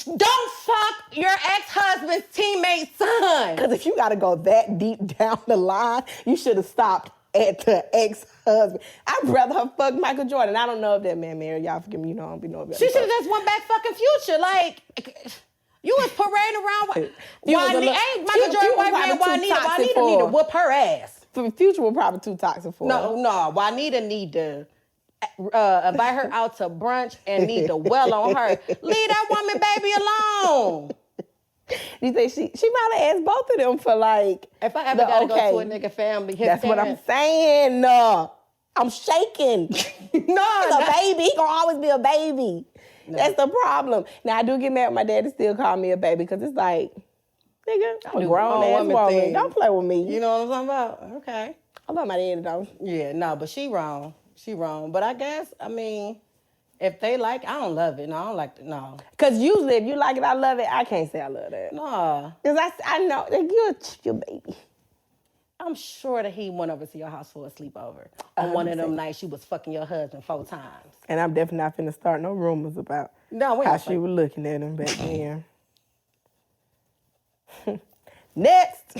Don't fuck your ex-husband's teammate's son. Because if you got to go that deep down the line, you should have stopped at the ex-husband. I'd rather her fuck Michael Jordan. I don't know if that man married. Y'all forgive me. You know I don't be knowing about She should have just went back fucking Future. Like, you was parading around with Michael Jordan white man. Juanita need to whoop her ass. Future was probably too toxic for her. No. Juanita need to invite her out to brunch and need to well on her. Leave that woman baby alone. You think she probably asked both of them for like, if I ever gotta go to a nigga family, that's what I'm saying. I'm shaking. He's a baby. He gonna always be a baby. No. That's the problem. Now I do get mad when my daddy still call me a baby because it's like, nigga, I'm a grown ass woman. Don't play with me. You know what I'm talking about? Okay. I love my daddy though. Yeah, no, but she wrong. She wrong. But I guess, I mean, if they like, I don't love it. No, I don't like it. No. Because usually if you like it, I love it. I can't say I love that. No. Because I know that you're your baby. I'm sure that he went over to your house for a sleepover. On one of them nights you was fucking your husband 4 times. And I'm definitely not finna start no rumors about how she was looking at him back then. Next.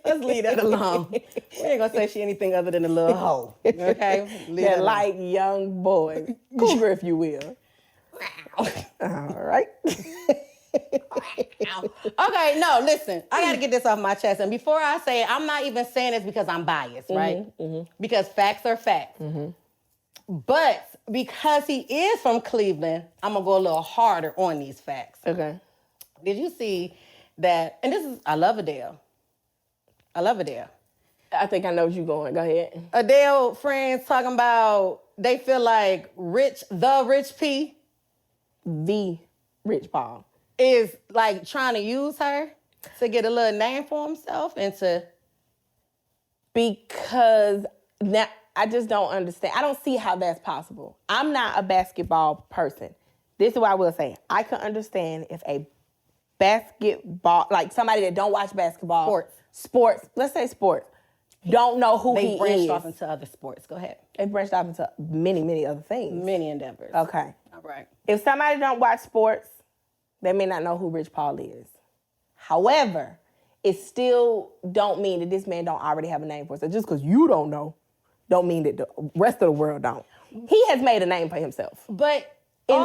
Let's leave that alone. We ain't gonna say she anything other than a little hoe. Okay? That light young boy. Cougar, if you will. All right. Okay, no, listen. I gotta get this off my chest. And before I say it, I'm not even saying this because I'm biased, right? Because facts are facts. But because he is from Cleveland, I'm gonna go a little harder on these facts. Okay. Did you see that? And this is, I love Adele. I think I know where you're going. Go ahead. Adele friends talking about they feel like the Rich P. The Rich Paul. Is like trying to use her to get a little name for himself and to... Because now I just don't understand. I don't see how that's possible. I'm not a basketball person. This is what I will say. I can understand if a basketball, like somebody that don't watch basketball. Sports, let's say sports, don't know who he is. They branched off into other sports. Go ahead. They branched off into many, many other things. Many endeavors. Okay. All right. If somebody don't watch sports, they may not know who Rich Paul is. However, it still don't mean that this man don't already have a name for himself. Just because you don't know, don't mean that the rest of the world don't. He has made a name for himself. But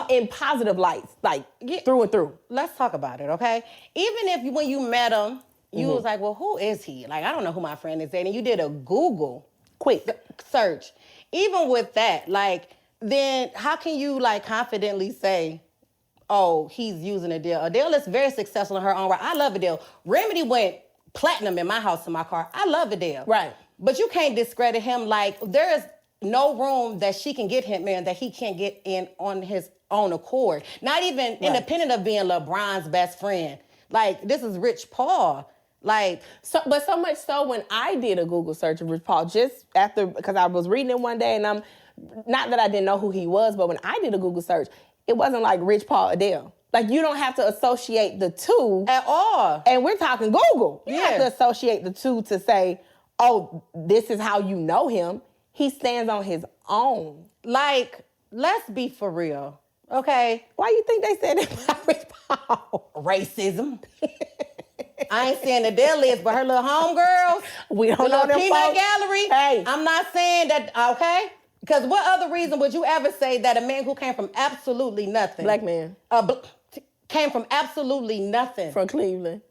in positive lights, like through and through. Let's talk about it, okay? Even if when you met him, you was like, well, who is he? Like, I don't know who my friend is. And you did a Google quick search. Even with that, like, then how can you like confidently say, oh, he's using Adele? Adele is very successful in her own right. I love Adele. Remedy went platinum in my house and my car. I love Adele. Right. But you can't discredit him. Like, there is no room that she can get him in that he can't get in on his own accord. Not even independent of being LeBron's best friend. Like, this is Rich Paul. Like, but so much so when I did a Google search of Rich Paul, just after, because I was reading it one day and not that I didn't know who he was, but when I did a Google search, it wasn't like Rich Paul Adele. Like, you don't have to associate the two. At all. And we're talking Google. You have to associate the two to say, oh, this is how you know him. He stands on his own. Like, let's be for real, okay? Why you think they said that about Rich Paul? Racism. I ain't saying Adele is, but her little homegirls, we don't know them peanut folks. gallery. Hey. I'm not saying that, okay? Because what other reason would you ever say that a man who came from absolutely nothing... Black man. Came from absolutely nothing. From Cleveland.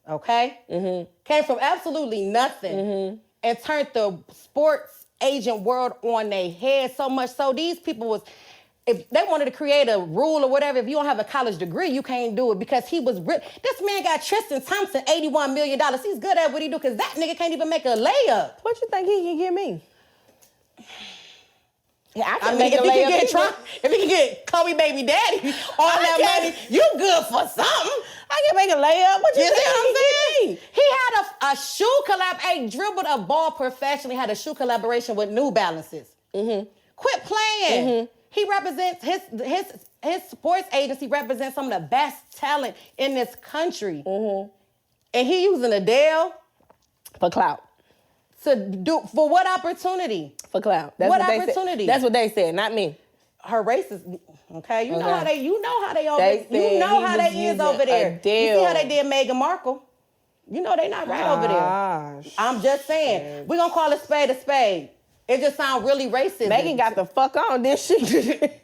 Okay? Mm-hmm. Came from absolutely nothing and turned the sports agent world on their head so much so these people was... If they wanted to create a rule or whatever, if you don't have a college degree, you can't do it because he was rich. This man got Tristan Thompson $81 million. He's good at what he do because that nigga can't even make a layup. What you think he can give me? Yeah, I mean, if he can get Kobe baby daddy, all that money, you good for something. I can make a layup. What you see what I'm saying? saying? He had a shoe collab. Hey, dribbled a ball professionally. Had a shoe collaboration with New Balances. Mm-hmm. Quit playing. Mm-hmm. He represents his sports agency represents some of the best talent in this country. Mm-hmm. And he using Adele for clout. To do for what opportunity? For clout. That's what opportunity? That's what they said, not me. Her racist. Okay, you know how they. You know how they over. You know how they is over there. Adele. You see how they did Meghan Markle. You know they not right over there. I'm just saying. We're gonna call a spade a spade. It just sounds really racist. Meghan got the fuck on this shit.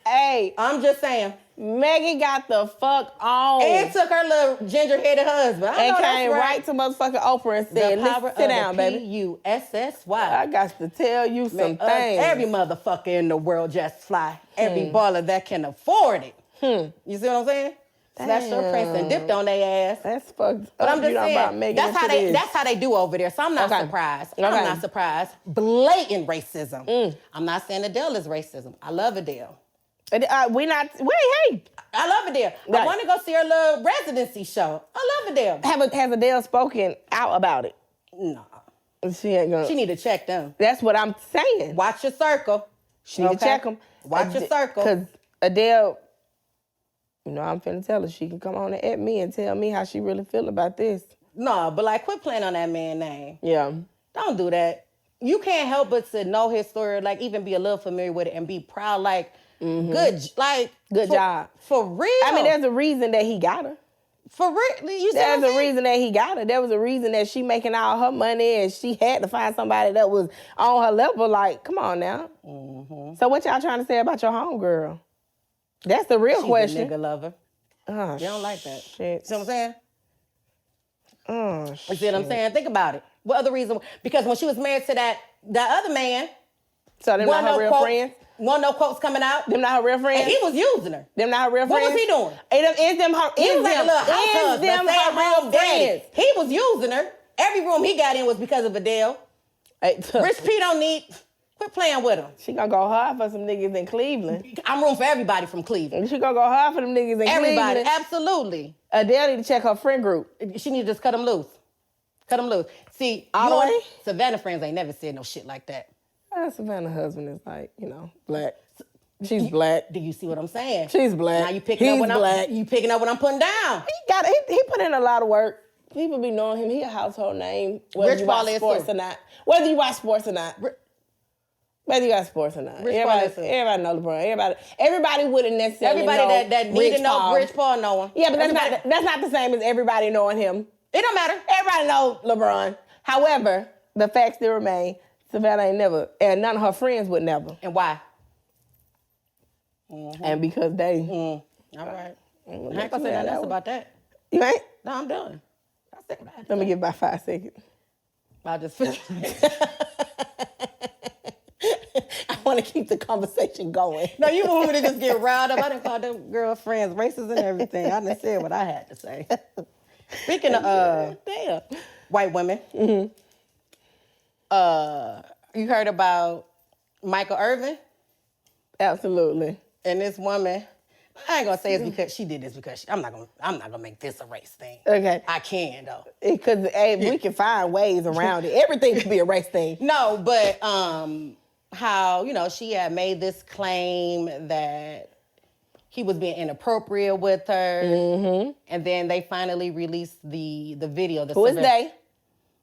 Hey, I'm just saying. Meghan got the fuck on. And took her little ginger-headed husband. And came right to motherfucking Oprah and said, sit down, baby. P-U-S-S-Y. I got to tell you some things. Every motherfucker in the world just fly. Every baller that can afford it. You see what I'm saying? Snatched her prince and dipped on their ass. That's fucked up. But I'm just saying, that's how they do over there. So I'm not surprised. I'm not surprised. Blatant racism. I'm not saying Adele is racism. I love Adele. Hey. I love Adele. Right. I want to go see her little residency show. I love Adele. Has Adele spoken out about it? No. She ain't gonna. She need to check them. That's what I'm saying. Watch your circle. She need to check them. Watch your circle. Because Adele, I'm finna tell her she can come on and at me and tell me how she really feel about this. No, but like quit playing on that man's name. Yeah. Don't do that. You can't help but to know his story, like even be a little familiar with it and be proud, like, good job. For real. I mean, there's a reason that he got her. For real. You see There's a reason that he got her. There was a reason that she making all her money and she had to find somebody that was on her level. Like, come on now. Mm-hmm. So what y'all trying to say about your homegirl? That's the real question. She's a nigga lover. Oh, you don't like that. Shit. See what I'm saying? Oh, you see what I'm saying? Think about it. What other reason? Because when she was married to that other man. So they're not her real friends? No quotes coming out. Them not her real friends? And he was using her. Them not her real friends? What was he doing? Is them her real friends? He was using her. Every room he got in was because of Adele. Rich P don't need... Quit playing with him. She gonna go hard for some niggas in Cleveland. I'm rooting for everybody from Cleveland. She gonna go hard for them niggas in Cleveland. Everybody, absolutely. Adele need to check her friend group. She need to just cut them loose. Cut them loose. See, all the way? Savannah friends ain't never said no shit like that. Savannah's husband is like, black. She's black. Do you see what I'm saying? She's black. Now you picking up what I'm putting down. He put in a lot of work. People be knowing him. He a household name. Whether you watch sports or not. Whether you watch sports or not. Everybody know LeBron. Everybody wouldn't necessarily know. Everybody that need to know Rich Paul know him. Yeah, but that's not the same as everybody knowing him. It don't matter. Everybody know LeBron. However, the fact still remain, Savannah ain't never, and none of her friends would never. And why? Mm-hmm. And because they. All right. I ain't gonna say nothing else about that. You ain't? No, I'm done. Let me give about 5 seconds. I'll just finish. I want to keep the conversation going. No, you want me to just get riled up. I didn't call them girlfriends racist and everything. I done said what I had to say. Speaking of white women, you heard about Michael Irvin? Absolutely. And this woman, I ain't gonna say it's because she did this because I'm not gonna make this a race thing. Okay. I can though. Because we can find ways around it. Everything can be a race thing. No, but how, she had made this claim that he was being inappropriate with her. Mm-hmm. And then they finally released the video. Who is they?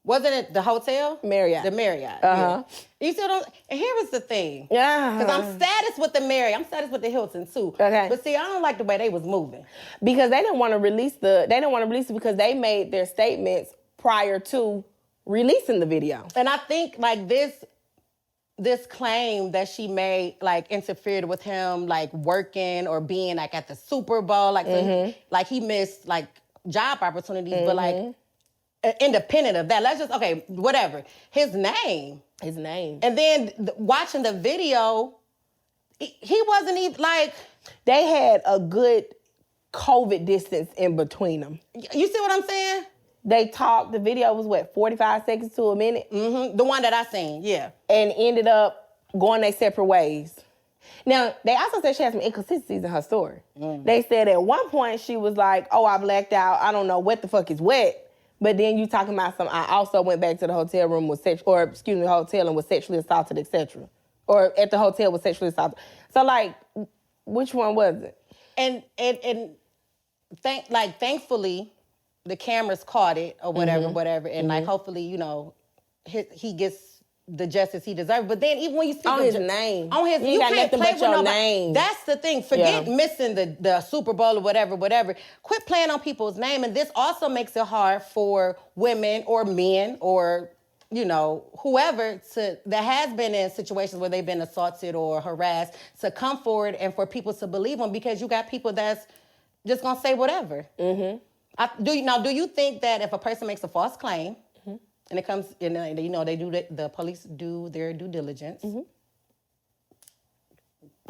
Wasn't it the hotel? Marriott. The Marriott. Uh-huh. Yeah. You see what and here is the thing. Yeah. Because I'm status with the Marriott. I'm status with the Hilton too. Okay. But see, I don't like the way they was moving. Because they didn't want to release it because they made their statements prior to releasing the video. And I think like this claim that she made like interfered with him like working or being like at the Super Bowl. Like, so he missed like job opportunities, but like independent of that, let's just, okay, whatever. His name. And then watching the video, he wasn't even like... They had a good COVID distance in between them. You see what I'm saying? They talked, the video was 45 seconds to a minute? Mm-hmm. The one that I seen, yeah. And ended up going their separate ways. Now, they also said she had some inconsistencies in her story. They said at one point she was like, oh, I blacked out. I don't know what the fuck is wet. But then you talking about I also went back to the hotel room the hotel and was sexually assaulted, etc. Or at the hotel was sexually assaulted. So like, which one was it? And thankfully, the cameras caught it or whatever. And like, hopefully, you know, he gets the justice he deserves. But then even when you speak on his name, you can't play with nobody. Name. That's the thing. Forget missing the Super Bowl or whatever. Quit playing on people's name. And this also makes it hard for women or men or, you know, whoever that has been in situations where they've been assaulted or harassed to come forward and for people to believe them, because you got people that's just gonna say whatever. Mm-hmm. Do you think that if a person makes a false claim, and it comes, you know, the police do their due diligence. Mm-hmm.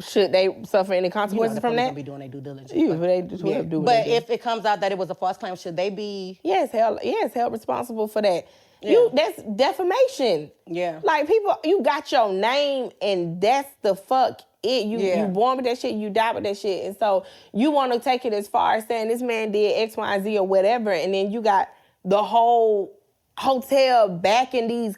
Should they suffer any consequences from that? Be doing their due diligence. But if it comes out that it was a false claim, should they be? Yes, held responsible for that. Yeah. That's defamation. Yeah. Like people, you got your name and that's the fuck it. You born with that shit, you die with that shit. And so you want to take it as far as saying this man did X, Y, and Z or whatever, and then you got the whole hotel backing these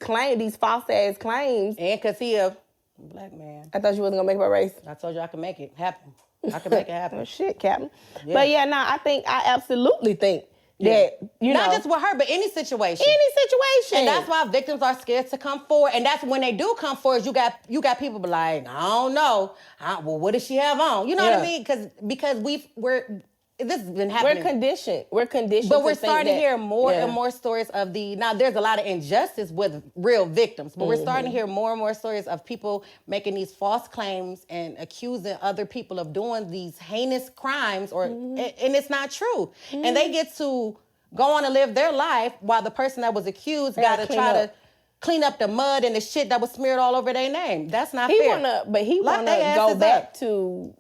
false ass claims. And because he a black man. I thought you wasn't gonna make it by race. I told you I could make it happen. I can make it happen. Oh, shit, Captain. Yeah. But I absolutely think that, you know. Not just with her, but any situation. Any situation. And that's why victims are scared to come forward. And that's when they do come forward, you got people be like, I don't know. Well, what does she have on? You know what I mean? Because this has been happening. We're conditioned. But we're starting to hear more and more stories of now there's a lot of injustice with real victims, but we're starting to hear more and more stories of people making these false claims and accusing other people of doing these heinous crimes and it's not true. And they get to go on and live their life while the person that was accused got to try to clean up the mud and the shit that was smeared all over their name. That's not fair. He wanna go back to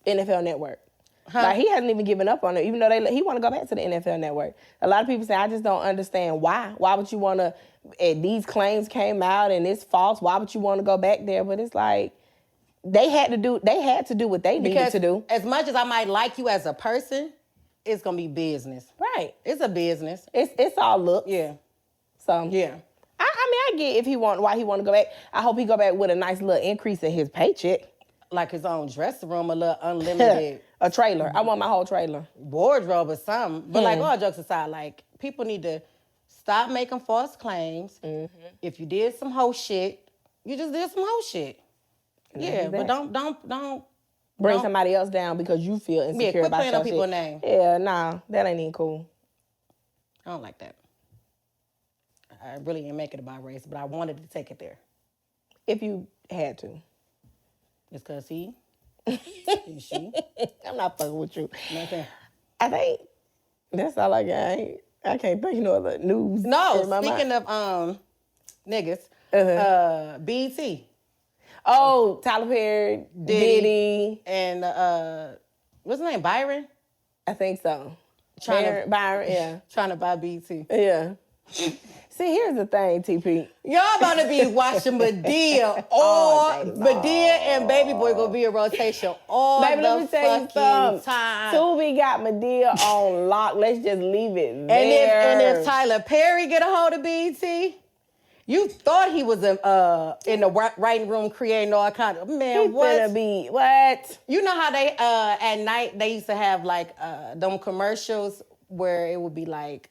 NFL Network. Like he hasn't even given up on it, even though he want to go back to the NFL Network. A lot of people say, I just don't understand why. Why would you want to? These claims came out and it's false. Why would you want to go back there? But it's like they had to do what they needed to do. As much as I might like you as a person, it's gonna be business. Right. It's a business. It's all looks. Yeah. So yeah. I get why he want to go back. I hope he go back with a nice little increase in his paycheck. Like his own dressing room, a little unlimited. A trailer. I want my whole trailer. Wardrobe or something. But like all jokes aside, like people need to stop making false claims. Mm-hmm. If you did some hoe shit, you just did some hoe shit. Yeah, but don't bring somebody else down because you feel insecure about your shit. Quit playing on people's name. Yeah, nah, that ain't even cool. I don't like that. I really didn't make it about race, but I wanted to take it there. If you had to. It's because she. I'm not fucking with you. Okay. I think that's all I got. I can't think no other news. No, speaking of niggas, BET. Oh, Tyler Perry, Diddy. And what's his name? Byron? I think so. Byron, yeah. Trying to buy BET. Yeah. See, here's the thing, TP. Y'all about to be watching Madea Madea and Baby Boy gonna be a rotation all Baby, the let me tell you something. time. Tubi got Madea on lock. Let's just leave it there. And if Tyler Perry get a hold of BET, you thought he was in the writing room creating all kind of what? You know how they at night they used to have like them commercials where it would be like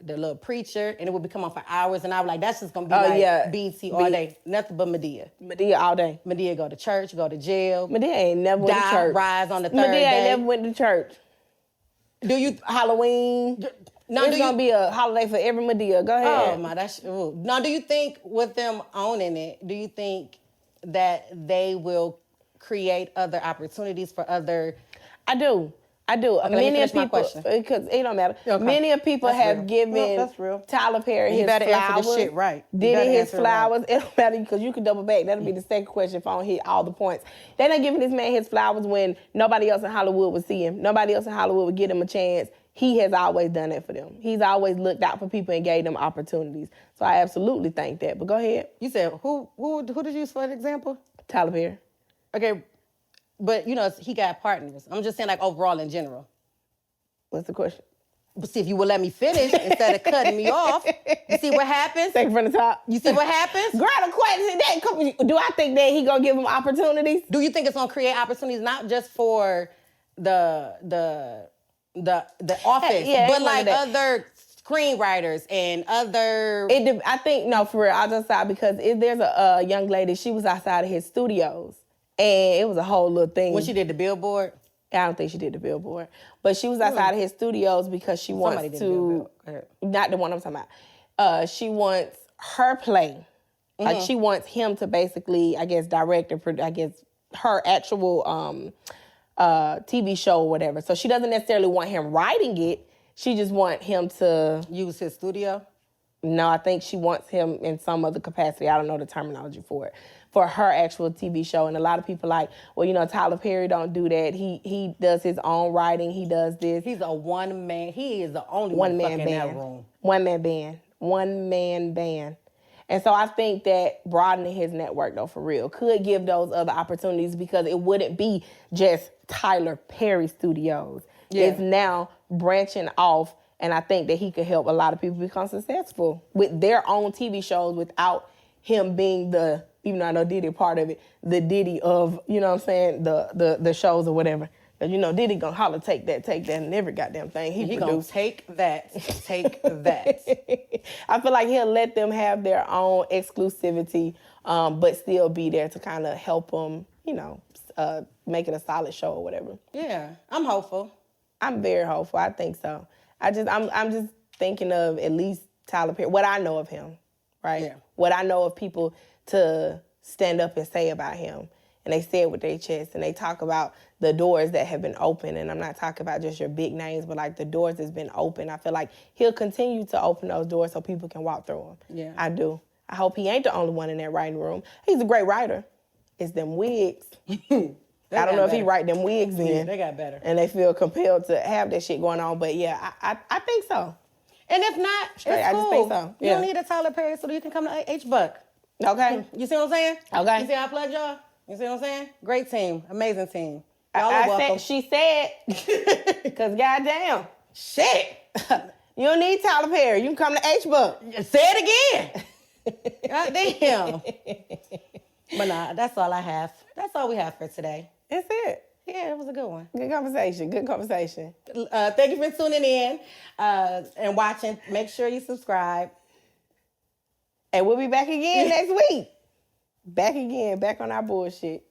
the little preacher, and it would be coming on for hours, and I was like, that's just gonna be BET all day. Nothing but Madea. Madea all day. Madea go to church, go to jail. Madea ain't never went to church. Rise on the third Madea day. ain't never went to church. Do you Halloween? No, it's gonna be a holiday for every Madea. Go ahead. Oh my, now, do you think with them owning it, do you think that they will create other opportunities for other? I do. Okay, many of people, because it don't matter. Okay. Many of people have given Tyler Perry his flowers. Answer this shit right. Diddy his flowers. Right. It don't matter because you can double back. That'll be the second question if I don't hit all the points. They're not giving this man his flowers when nobody else in Hollywood would see him. Nobody else in Hollywood would give him a chance. He has always done that for them. He's always looked out for people and gave them opportunities. So I absolutely think that. But go ahead. You said who did you use for an example? Tyler Perry. Okay. But, he got partners. I'm just saying, like, overall in general. What's the question? But see, if you would let me finish instead of cutting me off, you see what happens? Take it from the top. You see what happens? Girl, the question, do I think that he gonna give him opportunities? Do you think it's gonna create opportunities not just for the office, but like other screenwriters and other... I think, no, for real, I'll just say because there's a young lady, she was outside of his studios, and it was a whole little thing. When she did the billboard? I don't think she did the billboard. But she was outside of his studios because she wants to... Not the one I'm talking about. She wants her play. Mm-hmm. Like, she wants him to basically, I guess, direct or her actual TV show or whatever. So she doesn't necessarily want him writing it. She just wants him to... Use his studio? No, I think she wants him in some other capacity. I don't know the terminology for it. For her actual TV show. And a lot of people like, well, Tyler Perry don't do that. He does his own writing. He does this. He's a one-man. He is the only one in that room. One-man band. One-man band. And so I think that broadening his network, though, for real, could give those other opportunities because it wouldn't be just Tyler Perry Studios. Yeah. It's now branching off, and I think that he could help a lot of people become successful with their own TV shows without him being the... Even though I know Diddy part of it, the Diddy of, you know what I'm saying, the shows or whatever. Because, Diddy gonna holler, take that, and every goddamn thing he produced. Gonna take that. I feel like he'll let them have their own exclusivity, but still be there to kind of help them, make it a solid show or whatever. Yeah, I'm hopeful. I'm very hopeful. I think so. I'm just thinking of at least Tyler Perry, what I know of him, right? Yeah. What I know of people to stand up and say about him. And they say it with their chest, and they talk about the doors that have been open. And I'm not talking about just your big names, but like the doors that's been open. I feel like he'll continue to open those doors so people can walk through them. Yeah. I do. I hope he ain't the only one in that writing room. He's a great writer. It's them wigs. I don't know if he write them wigs in. Yeah, they got better. And they feel compelled to have that shit going on. But yeah, I think so. And if not, it's cool. I just think so. Yeah. You don't need a Tyler Perry so you can come to HBUC. Okay. You see what I'm saying? Okay. You see how I plugged y'all? You see what I'm saying? Great team. Amazing team. Y'all are welcome. She said, because goddamn, shit. You don't need Tyler Perry. You can come to HBUC. Say it again. Goddamn. But nah, that's all I have. That's all we have for today. That's it. Yeah, it was a good one. Good conversation. Thank you for tuning in and watching. Make sure you subscribe. And we'll be back again next week. Back on our bullshit.